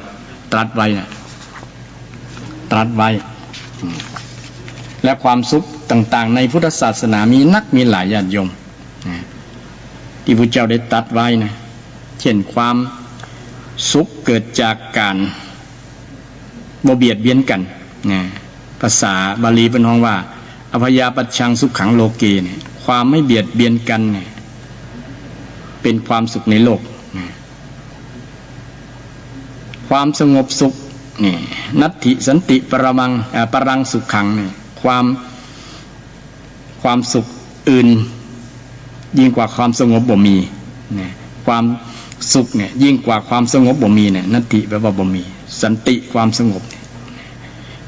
ตรัสไว้และความสุขต่างๆในพุทธศาสนามีหลายญาติโยมที่พระเจ้าได้ตรัสไว้นะเช่นความสุขเกิดจากการบ่เบียดเบียนกันภาษาบาลีเป็นห้องว่าอภยาปัชชังสุขขังโลเกเนี่ยความไม่เบียดเบียนกันเนี่ยเป็นความสุขในโลกความสงบสุขนี่นัตถิสันติปรังสุขขังเนี่ยความสุขอื่นยิ่งกว่าความสงบบ่มีความสุขเนี่ยยิ่งกว่าความสงบบ่มีเนี่ยนัตถิแปลว่าบ่มีสันติความสงบ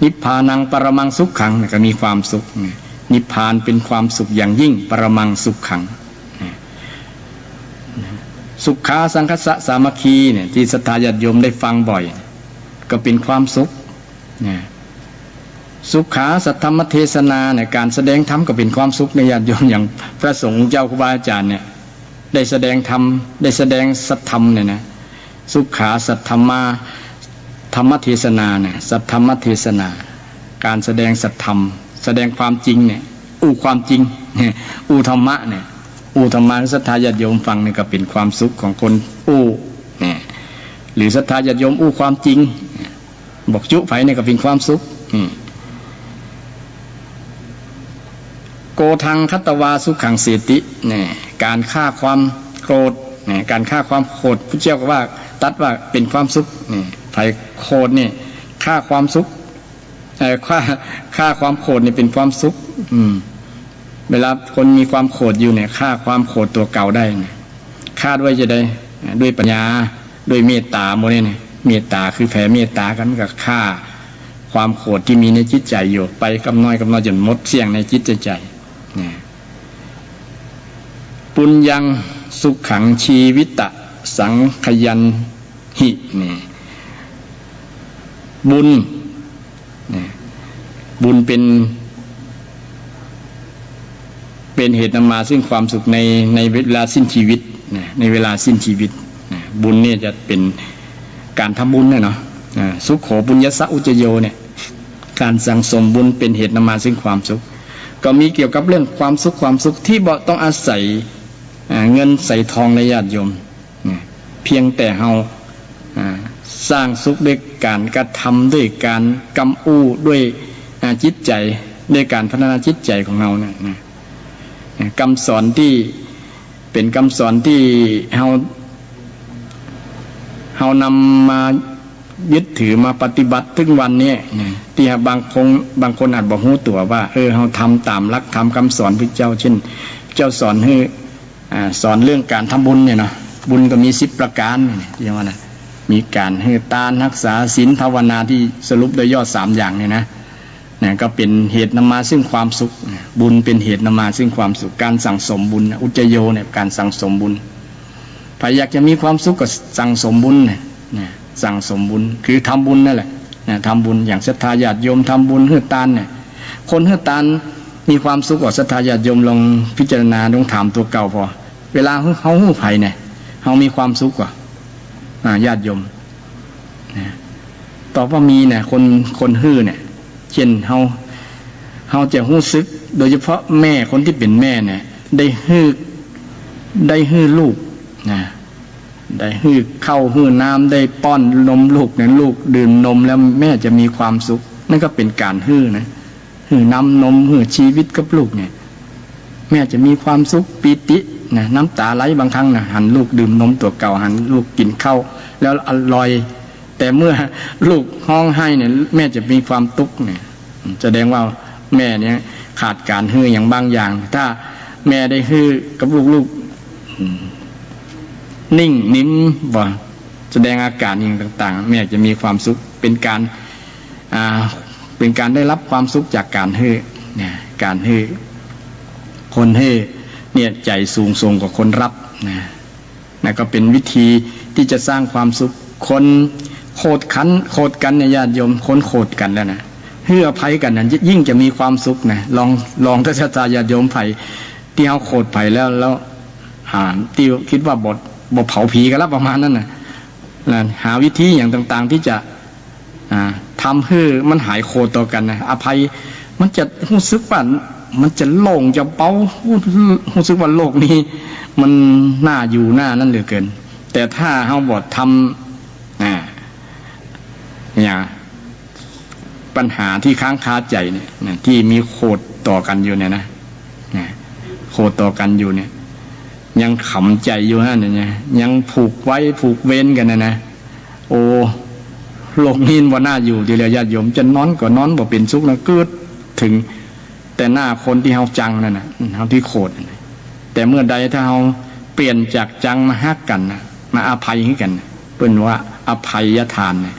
นิพพานังปรมังสุขขังก็มีความสุขนิพพานเป็นความสุขอย่างยิ่งปรมังสุขขังสุขาสังคสะสามัคคีเนี่ยที่ศรัทธาญาติโยมได้ฟังบ่อยก็เป็นความสุขสุขาสัทธรรมเทศนาเนี่ยการแสดงธรรมก็เป็นความสุขในญาติโยมอย่างพระสงฆ์เจ้าครูบาอาจารย์เนี่ยได้แสดงธรรมได้แสดงสัทธรรมเนี่ยนะสุขาสัทธรรมธรรมเทศนาเนี่ยสัทธรรมเทศนาการแสดงสัทธรรมแสดงความจริงเนี่ยความจริงธรรมะเนี่ยธรรมะศรัทธาญาติโยมฟังเนี่ยก็เป็นความสุขของคนเนี่ยหรือศรัทธาญาติโยมความจริงบอกจุไผเนี่ยก็เป็นความสุขโกทังคัตตวาสุขังเสติเนี่ยการฆ่าความโกรธเนี่ยการฆ่าความโกรธพระเจ้าก็ว่าตัดว่าเป็นความสุขนี่ไผโกรธเนี่ยฆ่าความสุขฆ่าความโกรธเนี่ยเป็นความสุขเวลาคนมีความโกรธอยู่เนี่ยฆ่าความโกรธตัวเก่าได้เนี่ยฆ่าด้วยจะได้ด้วยปัญญาด้วยเมตตาโมเนี่ยเมตตาคือแผ่เมตตากันกับฆ่า ความโกรธที่มีในจิตใจอยู่ไปกำน้อยจนหมดเสี่ยงในจิตใจปุญญังสุขขังชีวิตะสังขยันหินี่บุญเป็นเหตุนำมาซึ่งความสุขในเวลาสิ้นชีวิตในเวลาสิ้นชีวิตบุญเนี่ยจะเป็นการทำบุญเนาะสุขโขบุญยสะอุจโยเนี่ยการสั่งสมบุญเป็นเหตุนำมาซึ่งความสุขก็มีเกี่ยวกับเรื่องความสุขที่บ่ต้องอาศัยเงินใส่ทองในญาติโยมเพียงแต่เฮาสร้างสุขด้วยการกระทำด้วยการกำอู้ด้วยจิตใจด้วยการพัฒนาจิตใจของเราเนี่ยคำสอนที่เป็นคำสอนที่เฮานำมายึดถือมาปฏิบัติถึงวันนี้ที่บางคนอาจบอกหูตัวว่าเฮาทำตามหลักธรรมคำสอนพระเจ้าเช่นเจ้าสอนให้สอนเรื่องการทำบุญเนี่ยเนาะบุญก็มี10ประการที่ว่านะมีการให้ทานรักษาศีลภาวนาที่สรุปโดยย่อ3อย่างเนี่ยนะก็เป็นเหตุนำมาซึ่งความสุขบุญเป็นเหตุนำมาซึ่งความสุขการสั่งสมบุญอุจโยเนี่ยการสั่งสมบุญใครอยากจะมีความสุขก็สั่งสมบุญเนี่ยสั่งสมบุญคือทำบุญนั่นแหละทำบุญอย่างศรัทธาญาติโยมทำบุญให้ทานเนี่ยคนให้ทานมีความสุขกว่าศรัทธาญาติโยมลองพิจารณาลองถามตัวเก่าพอเวลาเขาหู้ไผ่เนี่ยเขามีความสุขกว่าญาติโยมตอบว่ามีเนี่ยคนฮื้อเนี่ยเช่นเขาจะรู้สึกโดยเฉพาะแม่คนที่เป็นแม่เนี่ยได้ฮื้อลูกนะได้ฮื้อเข้าฮื้อน้ำได้ป้อนนมลูกเนี่ยลูกดื่มนมแล้วแม่จะมีความสุขนั่นก็เป็นการฮื้อนะฮื้อน้ำนมฮื้อชีวิตกับลูกเนี่ยแม่จะมีความสุขปีตินะน้ำตาไหลบางครั้งนะหันลูกดื่มนมตัวเก่าหันลูกกินข้าวแล้วอร่อยแต่เมื่อลูกห้องให้เนี่ยแม่จะมีความทุกข์เนี่ยแสดงว่าแม่เนี่ยขาดการฮื้ออย่างบางอย่างถ้าแม่ได้ฮื้อกับลูกนิ่งนิ่มบ่แสดงอาการอย่างต่างๆแม่จะมีความสุขเป็นการได้รับความสุขจากการฮื้อเนี่ยการฮื้อคนฮื้อเนี่ยใจสูงส่งกว่าคนรับนะก็เป็นวิธีที่จะสร้างความสุขคนโคตรกันเนี่ยญาติโยมคนโคตรกันแล้วนะให้อภัยกันนั้นยิ่งจะมีความสุขนะลองทัศตาญาติโยมไผ่ที่เขาโคตรไผ่แล้วที่คิดว่าบทเผาผีกันแล้วประมาณนั้นนะหาวิธีอย่างต่างๆที่จะทำให้มันหายโคตรต่อกันนะอภัยมันจะรู้สึกว่ามันจะโล่งจะเบารู้สึกว่าโลกนี้มันน่าอยู่น่านั่นเหลือเกินแต่ถ้าเขาบททำเนี่ยปัญหาที่ค้างคาใจเนี่ยที่มีโคตรต่อกันอยู่เนี่ยนะโคตรต่อกันอยู่เนี่ยยังขำใจอยู่ฮะเนี่ยยังผูกไว้ผูกเว้นกันนะโอ้โลกนี้ว่าน่าอยู่ทีเดียวญาติโยมจะนอนก็นอนบ่เป็นสุขนะเกิดถึงแต่หน้าคนที่เฮาจังนั่นน่ะเฮาที่โคตรแต่เมื่อใดถ้าเฮาเปลี่ยนจากจังมาฮักกันนะมาอภัยให้กันเปิ้นว่าอภัยทานเนี่ย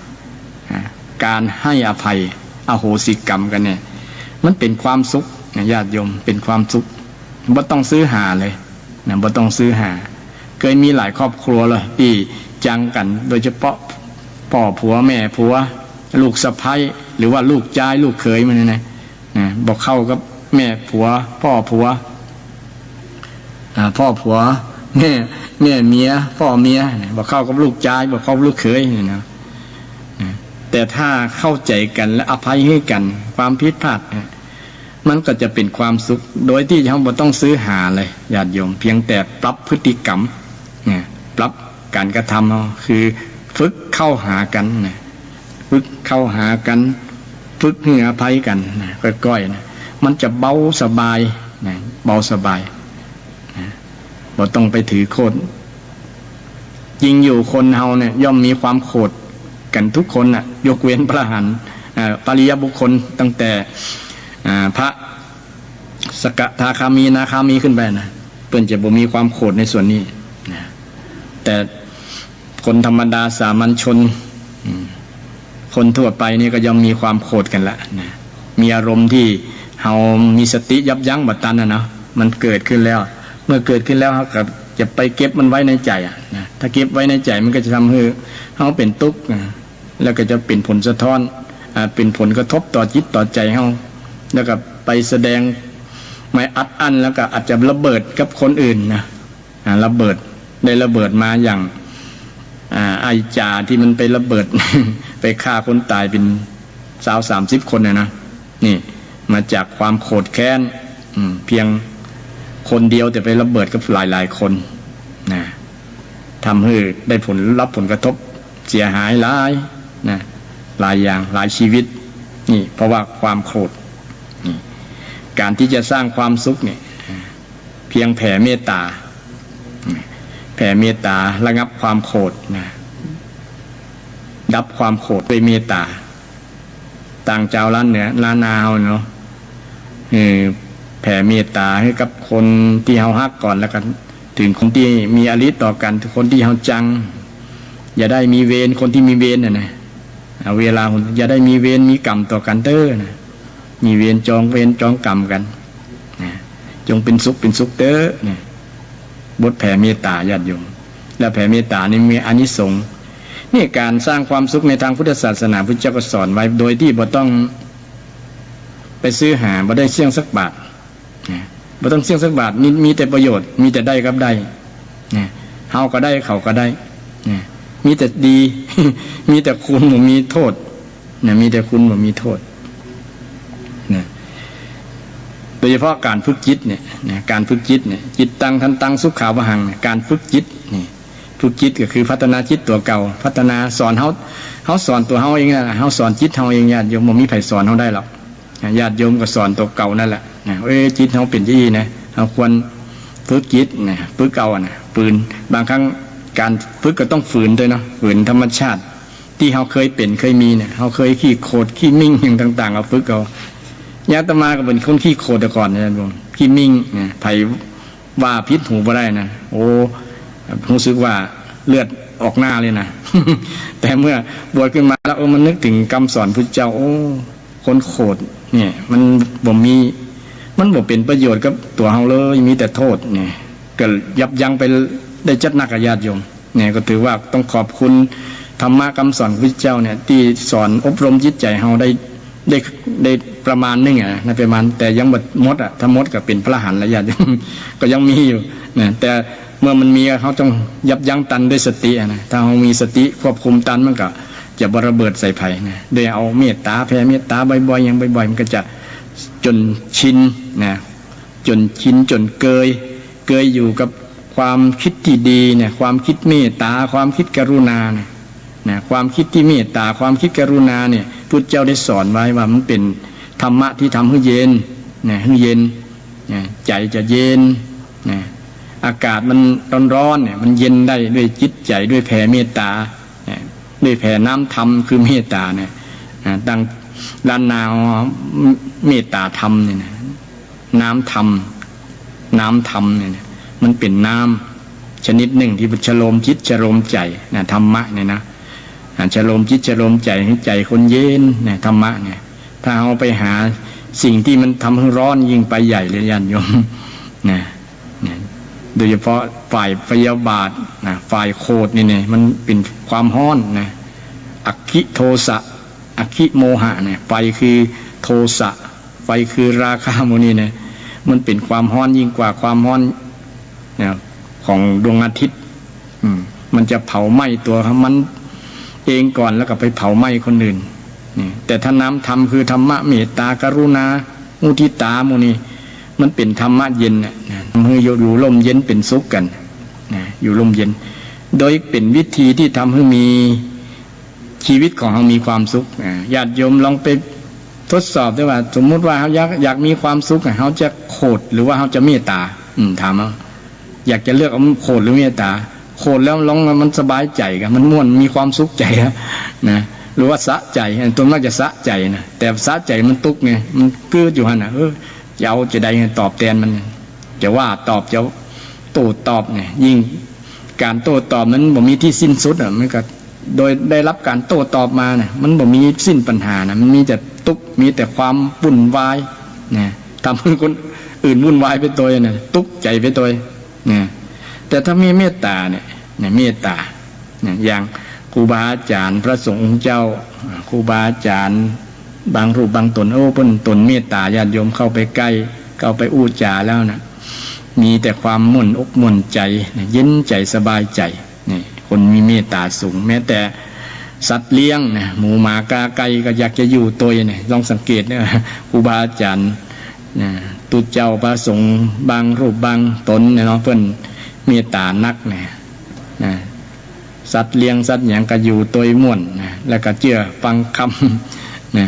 การให้อภัยอโหสิกรรมกันเนี่ยมันเป็นความสุขญาติโยมเป็นความสุขบ่ต้องซื้อหาเลยนะบ่ต้องซื้อหาเคยมีหลายครอบครัวเลยที่จังกันโดยเฉพาะพ่อผัวแม่ผัวลูกสะใภ้หรือว่าลูกชายลูกเขยมันนะบอกเข้ากับแม่ผัวพ่อผัวแม่เมียพ่อเมียบอกเข้ากับลูกชายบอกเข้ากับลูกเขยนี่นะแต่ถ้าเข้าใจกันและอภัยให้กันความผิดพลาดมันก็จะเป็นความสุขโดยที่เราไม่ต้องซื้อหาเลยญาติโยมเพียงแต่ปรับพฤติกรรมปรับการกระทำเอาคือฝึกเข้าหากันฝึกเข้าหากันฝึกให้อภัยกันก้อยๆมันจะเบาสบายเบาสบายบ่ต้องไปถือโคตรจริงอยู่คนเฮาเนี่ยย่อมมีความโคตรกันทุกคนน่ะยกเว้นพระอรหันต์ปริยบุคคลตั้งแต่พระสกทาคามีนาคามีขึ้นไปนะเพิ่นจะบ่มีความโคตรในส่วนนี้แต่คนธรรมดาสามัญชน คนทั่วไปนี่ก็ยังมีความโกรธกันละนะมีอารมณ์ที่เฮามีสติยับยั้งบัดตันนะเนาะมันเกิดขึ้นแล้วเมื่อเกิดขึ้นแล้วเฮาก็จะไปเก็บมันไว้ในใจนะถ้าเก็บไว้ในใจมันก็จะทำให้เฮาเป็นทุกข์แล้วก็จะเป็นผลสะท้อนเป็นผลกระทบต่อจิตต่อใจเฮาแล้วก็ไปแสดงไม่อัดอั้นแล้วก็อาจจะระเบิดกับคนอื่นนะระเบิดได้ระเบิดมาอย่างไอจ่าที่มันไประเบิด ไปฆ่าคนตายเป็น30 คนนะนี่มาจากความโกรธแค้นเพียงคนเดียวแต่ไประเบิดกับหลายๆคนนะทำให้ได้รับผลกระทบเสียหายหลายนะหลายอย่างหลายชีวิตนี่เพราะว่าความโกรธนี่การที่จะสร้างความสุขเนี่ยเพียงแผ่เมตตาแผ่เมตตาระงับความโกรธนะดับความโกรธด้วยเมตตาต่างเจ้าล้านเหนือล้านนาเนาะแผ่เมตตาให้กับคนที่เฮาฮักก่อนแล้วกันถึงคนที่มีอริต่อกันคนที่เฮาจังอย่าได้มีเวรคนที่มีเวรนะเวลาอย่าได้มีเวรมีกรรมต่อกันเด้อนะมีเวรจองกรรมกันนะจงเป็นสุขเด้อนะบทแผ่เมตตาญาติโยมและแผ่เมตตานี่มีอานิสงส์นี่การสร้างความสุขในทางพุทธศาสนาพุทธเจ้าก็สอนไว้โดยที่บ่ต้องไปซื้อหาบ่ได้เสี่ยงสักบาทบ่ต้องเสี่ยงสักบาทมีแต่ประโยชน์มีแต่ได้ครับได้เฮาก็ได้เขาก็ได้มีแต่ดี มีแต่คุณบ่มีโทษมีแต่คุณบ่มีโทษโดยเฉพาะการฝึกจิตเนี่ยการฝึกจิตเนี่ยจิตตังทันตังสุขขาวหังการฝึกจิตนี่ฝึกจิตก็คือพัฒนาจิตตัวเก่าพัฒนาสอนเฮาสอนตัวเฮาเองนะเฮาสอนจิตเฮาเองญาติโยมบ่มีไผสอนเฮาได้หรอกญาติโยมก็สอนตัวเก่านั่นแหละจิตเฮาเป็นที่นะเฮาควรฝึกจิตนะฝึกเก่านะฝืนบางครั้งการฝึกก็ต้องฝืนด้วยเนาะฝืนธรรมชาติที่เฮาเคยเป็นเคยมีเนี่ยเฮาเคยขี้โคตรขี้มิ่งอย่างต่างๆเอาฝึกเอาญาติมาก็เป็นคนขี้โคตรแต่ก่อนนะญาติโยมขี้มิ่งเนี่ยไผว่าพิษหูบ่ได้นะโอ้รู้สึกว่าเลือดออกหน้าเลยนะ แต่เมื่อบวชขึ้นมาแล้วมันนึกถึงคำสอนพุทธเจ้าโอ้คนโคตรเนี่ยมันบ่เป็นประโยชน์กับตัวเฮาเลยมีแต่โทษเนี่ยก็ยับยั้งไปได้จัดหนักกับญาติโยมเนี่ยก็ถือว่าต้องขอบคุณธรรมะคำสอนพุทธเจ้าเนี่ยที่สอนอบรมจิตใจเฮาได้ประมาณนึงนะประมาณแต่ยังหมดถ้าหมดก็เป็นพระอรหันต์แล้วญาติโยม ก็ยังมีอยู่นะแต่เมื่อมันมีเขาต้องยับยั้งตันด้วยสตินะถ้าเรามีสติควบคุมตันมันก็จะบ่ระเบิดใส่ไผ่นะโดยเอาเมตตาแผ่เมตตาบ่อยๆอย่างบ่อยๆมันก็จะจนชินนะจนชินจนเกยอยู่กับความคิดที่ดีเนี่ยความคิดเมตตาความคิดกรุณานะความคิดที่เมตตาความคิดกรุณาเนี่ยพุทธเจ้าได้สอนไว้ว่ามันเป็นธรรมะที่ทำให้เย็นนะให้เย็นใจจะเย็นนะอากาศมันร้อนเนี่ยมันเย็นได้ด้วยจิตใจด้วยแผ่เมตตาด้วยแผ่น้ำธรรมคือเมตตาเนี่ยดังล้านนาเมตตาธรรมเนี่ยน้ำธรรมเนี่ยมันเป็นน้ำชนิดหนึ่งที่ชโลมจิตชโลมใจนะธรรมะเนี่ยนะชโลมจิตชโลมใจให้ใจคนเย็นเนี่ยธรรมะเนี่ยถ้าเอาไปหาสิ่งที่มันทำให้ร้อนยิ่งไปใหญ่เลยญาติโยมนะโดยเฉพาะฝ่ายพยาบาทนะฝ่ายโคตรนี่มันเป็นความร้อนนะอคิโทสะอคิโมหะเนี่ยไฟคือโทสะไฟคือราคะโมนี่เนี่ยมันเป็นความร้อนยิ่งกว่าความร้อนของดวงอาทิตย์มันจะเผาไหม้ตัวมันเองก่อนแล้วก็ไปเผาไหม้คนอื่นนี่แต่ถ้าน้ำธรรมคือธรรมะเมตตากรุณามุทิตาโมนี่มันเป็นธรรมะเย็นทำให้อยู่ลมเย็นเป็นสุขกันอยู่ลมเย็นโดยเป็นวิธีที่ทำให้มีชีวิตของเรามีความสุขญาติโยมลองไปทดสอบด้วยว่าสมมุติว่าเขาอยากมีความสุขเขาจะโกรธหรือว่าเขาจะเมตตาถามว่าอยากจะเลือกเอาโกรธหรือเมตตาโกรธแล้วลองมันสบายใจกันมันม่วนมีความสุขใจนะหรือว่าสะใจตัวน่าจะสะใจนะแต่สะใจมันตุกไงมันกืดอยู่ฮะนะจะเอาจะได้ตอบแทนมันจะว่าตอบจะโต้ตอบเนี่ยยิ่งการโต้ตอบนั้นบ่มีที่สิ้นสุดมันก็ โดยได้รับการโต้ตอบมาเนี่ยมันบ่มีสิ้นปัญหานะมันมีแต่ทุกข์มีแต่ความวุ่นวายนะทำให้คนอื่นวุ่นวายไปตัวเนี่ยทุกข์ใจไปตัวนะแต่ถ้ามีเมตตาเนี่ยเมตตาเนี่ยอย่างครูบาอาจารย์พระสงฆ์องค์เจ้าครูบาอาจารย์บางรูปบางตนเพิ่นตนเมตตาญาติโยมเข้าไปใกล้เข้าไปอู้จาแล้วนะมีแต่ความม่วนอกม่วนใจเย็นใจสบายใจนี่คนมีเมตตาสูงแม้แต่สัตว์เลี้ยงนะหมูหมากาไก่ก็อยากจะอยู่ตัวเนี่ยลองสังเกตเนี่ยครูบาอาจารย์นะตุเจ้าพระสงฆ์บางรูปบางตนเนี่ยเนาะเพิ่นเมตตานักนะสัตว์เลี้ยงสัตว์หยังก็อยู่ตัวม่วนนะแล้วก็เชื่อฟังคำนะ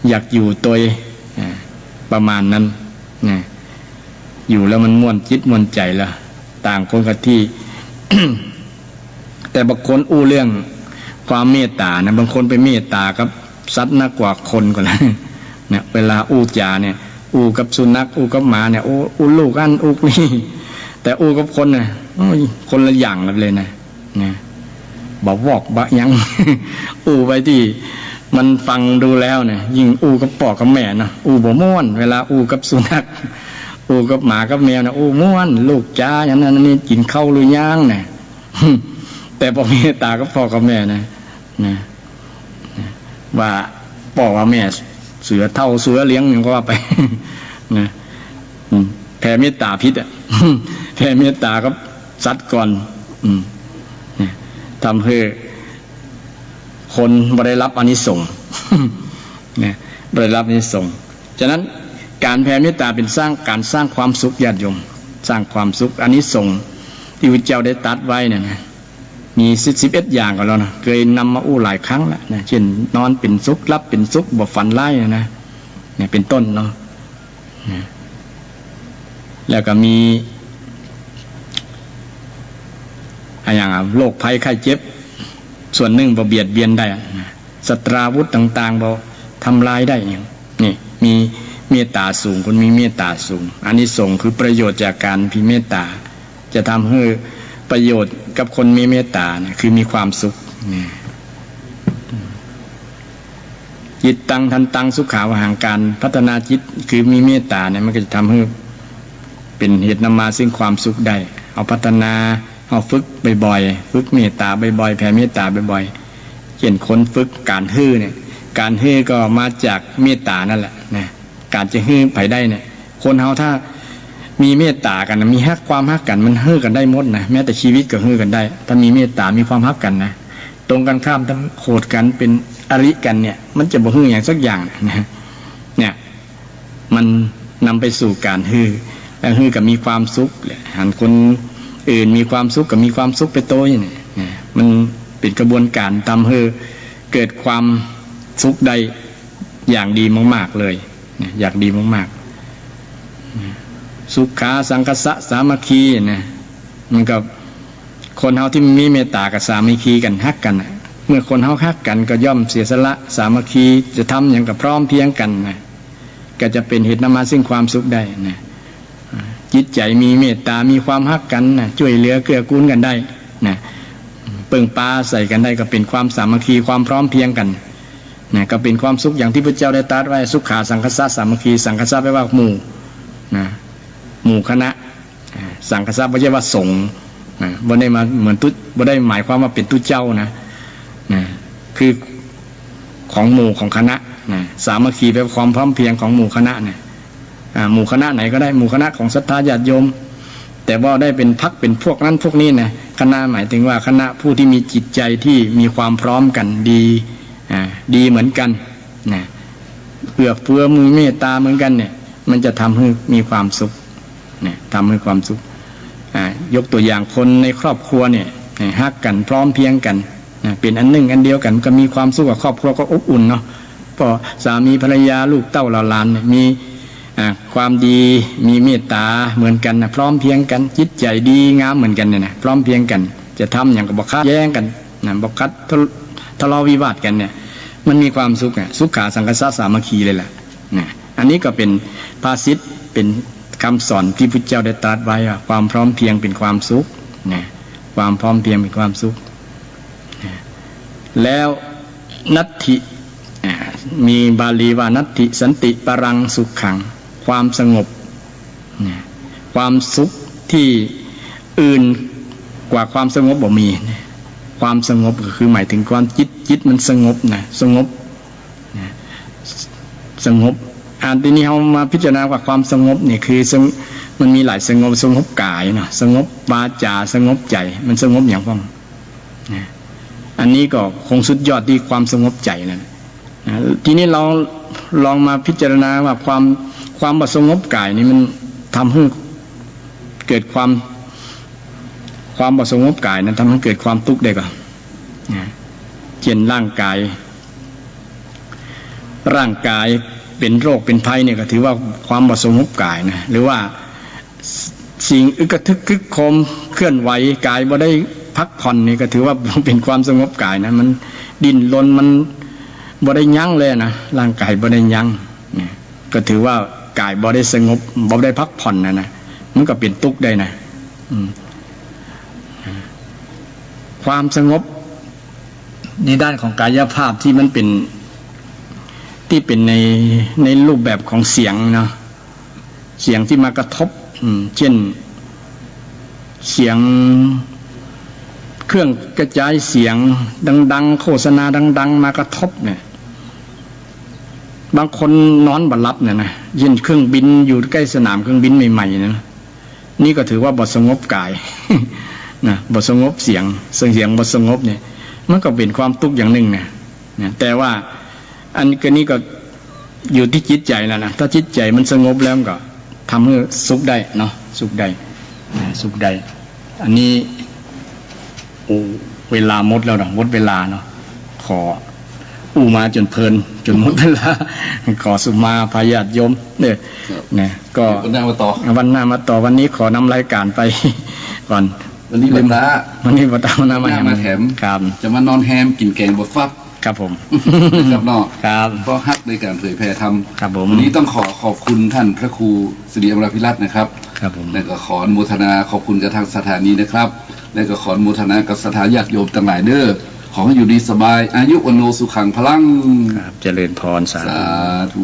อยากอยู่ตัวประมาณนั้นนะอยู่แล้วมันม่วนจิตม่วนใจละต่างคนกับที่ แต่บางคนอู้เรื่องความเมตตานะบางคนไปเมตตากับสัตว์นักกว่าคนกว่านะเนี่ยเวลาอู้จาเนี่ยอู้กับสุนัขอู้กับหมาเนี่ยอู้ลูกอันอู้นี่แต่อู้กับคนเนี่ยคนละอย่างเลยนะบอกวอกบะยัง อู้ไปที่มันฟังดูแล้วเนี่ยยิ่งอู้กับพ่อกับแม่นะอู้บ่ม่วนเวลาอู้กับสุนัขอู้กับหมากับแมวนะอู้ม่วนลูกจ้าอย่างนั้นนี่กินข้าวหรือยังเนี่ย แต่พอเมตตากับพ่อกับแม่นะว่าพ่อว่าแม่เสือเท่าเสือเลี้ยงอย่างก็ว่าไป นะแผ่เมตตาพิษอ่ะ แผ่เมตตากับสัตว์ก่อนทำให้คนบ่ได้รับอานิสงส์ เนี่ยบ่ได้รับอานิสงส์ฉะนั้นการแผ่เมตตาเป็นการสร้างความสุขญาติโยมสร้างความสุขอานิสงส์ที่พระเจ้าได้ตรัสไว้เนี่ยนะมี11อย่างก็แล้วนะเคยนำมาอู้หลายครั้งแล้วนะเช่นนอนเป็นสุขรับเป็นสุขบ่ฝันร้ายนะเนี่ยเป็นต้นเนาะแล้วก็มีอย่างโรคภัยไข้เจ็บส่วนหนึ่งบ่เบียดเบียนได้ศัตราวุธต่างๆบ่ทำลายได้อย่างนี่มีเมตตาสูงคนมีเมตตาสูงอานิสงส์คือประโยชน์จากการพิเมตตาจะทำให้ประโยชน์กับคนมีเมตตาเนี่ยคือมีความสุขจิตตังทันตังสุขาวหังการพัฒนาจิตคือมีเมตตาเนี่ยมันก็จะทำให้เป็นเหตุนำมาซึ่งความสุขได้เอาพัฒนาเอาฝึกบ่อยๆฝึกเมตตาบ่อยๆแผ่เมตตาบ่อยๆเช่นคนฝึกการฮื้อเนี่ยการฮื้อก็มาจากเมตตานั่นแหละนะการจะฮื้อไปได้เนี่ยคนเฮาถ้ามีเมตตากันนะมีฮักความฮักกันมันฮื้อกันได้หมดนะแม้แต่ชีวิตก็ฮื้อกันได้ถ้ามีเมตตามีความฮักกันนะตรงกันข้ามถ้าโหดกันเป็นอริกันเนี่ยมันจะบ่ฮื้ออย่างสักอย่างนะเนี่ยมันนำไปสู่การฮื้อแล้วฮื้อก็มีความสุขแหละหันคนอื่นมีความสุขกับมีความสุขไปโตอย่างนี้มันเป็นกระบวนการทำให้เกิดความสุขได้อย่างดีมากๆเลยอยากดีมากๆสุขาสังคสะสามัคคีนะมันกับคนเฮาที่มีเมตตากับสามัคคีกันฮักกันเมื่อคนเฮาฮักกันก็ย่อมเสียสละสามัคคีจะทำอย่างกับพร้อมเพียงกันนะก็จะเป็นเหตุนำมาซึ่งความสุขได้นะจิตใจมีเมตตามีความฮักกันนะช่วยเหลือเกื้อกูลกันได้นะเปิ่งปลาใส่กันได้ก็เป็นความสามัคคีความพร้อมเพียงกันนะก็เป็นความสุขอย่างที่พระเจ้าได้ตรัสไว้สุขาสังคสะสามัคคีสังคสะแปลว่าหมู่นะหมู่คณะสังคสะไม่ใช่ว่าสงฆ์บ่ได้มาเหมือนตุ๊บ่ได้หมายความว่าเป็นตุ๊เจ้านะคือของหมู่ของคณะนะสามัคคีแปลว่าความพร้อมเพียงของหมู่คณะนะหมู่คณะไหนก็ได้หมู่คณะของศรัทธาญาติโยมแต่ว่าได้เป็นพรรคเป็นพวกนั้นพวกนี้นะคณะหมายถึงว่าคณะผู้ที่มีจิตใจที่มีความพร้อมกันดีเหมือนกันนะเอื้อเฟื้อมือเมตตาเหมือนกันเนี่ยมันจะทำให้มีความสุขเนี่ยทำให้ความสุขยกตัวอย่างคนในครอบครัวเนี่ยฮักกันพร้อมเพียงกันเป็นอันหนึ่งอันเดียวกันก็มีความสุขกับครอบครัวก็อบอุ่นเนาะพอสามีภรรยาลูกเต้าหลานเนี่ยมีความดีมีเมตตาเหมือนกันนะพร้อมเพียงกันจิตใจดีงามเหมือนกันเนี่ยนะพร้อมเพียงกันจะทำอย่างกับบอกคัดแย้งกันนะบอกคัดทะเลาะวิวาทกันเนี่ยมันมีความสุขสุขาสังคสะสามัคคีเลยแหละนะอันนี้ก็เป็นภาษิตเป็นคำสอนที่พุทธเจ้าได้ตรัสไว้ว่าความพร้อมเพียงเป็นความสุขนะความพร้อมเพียงเป็นความสุขนะ แล้วนัตถิมีบาลีว่านัตถิสันติปรังสุขขังความสงบความสุขที่อื่นกว่าความสงบบ่มีความสงบก็คือหมายถึงความจิตมันสงบนะสงบทีนี้เรามาพิจารณาว่าความสงบเนี่ยคือมันมีหลายสงบกายเนาะสงบวาจาสงบใจมันสงบอย่างพ้องอันนี้ก็คงสุดยอดที่ความสงบใจนั่นทีนี้เราลองมาพิจารณาว่าความบ่สงบกายนี่มันทำให้เกิดความบ่สงบกายนั้นทำให้เกิดความทุกข์ได้ก่อนเช่นร่างกายเป็นโรคเป็นภัยเนี่ยก็ถือว่าความบ่สงบกายนะหรือว่าสิ่งอึกระทึกคึกโคมเคลื่อนไหวกายบ่ได้พักผ่อนนี่ก็ถือว่าเป็นความสงบกายนะมันดิ้นรนมันบ่ได้ยั้งเลยนะร่างกายบ่ได้ยั้งเนี่ยก็ถือว่ากายบ่ได้สงบบ่ได้พักผ่อนนะมันก็เป็นทุกข์ได้นะความสงบในด้านของกายภาพที่มันเป็นในรูปแบบของเสียงเนาะเสียงที่มากระทบเช่นเสียงเครื่องกระจายเสียงดังๆโฆษณาดังๆมากระทบเนี่ยบางคนนอนบ่หลับเนี่ยนะยินเครื่องบินอยู่ใกล้สนามเครื่องบินใหม่ๆนะนี่ก็ถือว่าบ่สงบกายนะบ่สงบเสียงบ่สงบเนี่ยมันก็เป็นความทุกข์อย่างหนึ่งนะแต่ว่าอันนี้ก็อยู่ที่จิตใจแล้วนะถ้าจิตใจมันสงบแล้วก็ทำให้สุขได้เนาะสุขได้อันนี้เวลาหมดแล้วเนาะหมดเวลาเนาะขอมาจนเพลินจนหมดเวลาขอสุมาพญาติโยมเนี่ยก็วันหน้ามาต่อวันนี้ขอนำรายการไปก่อนวันนี้บัตรมาแถมครับจะมานอนแฮมกินแกงบดฟักครับผมครับเนาะครับก็ฮักในการเผยแพร่ธรรมครับผมวันนี้ต้องขอบคุณท่านพระครูสิริอมรพิรัตน์นะครับครับผมและก็ขออนุโมทนาขอบคุณกับทางสถานีนะครับและก็ขออนุโมทนากับสถานญาติโยมต่างหลายเด้อขอให้อยู่ดีสบายอายุวันโนสุขังพลังครับเจริญพรสาธุ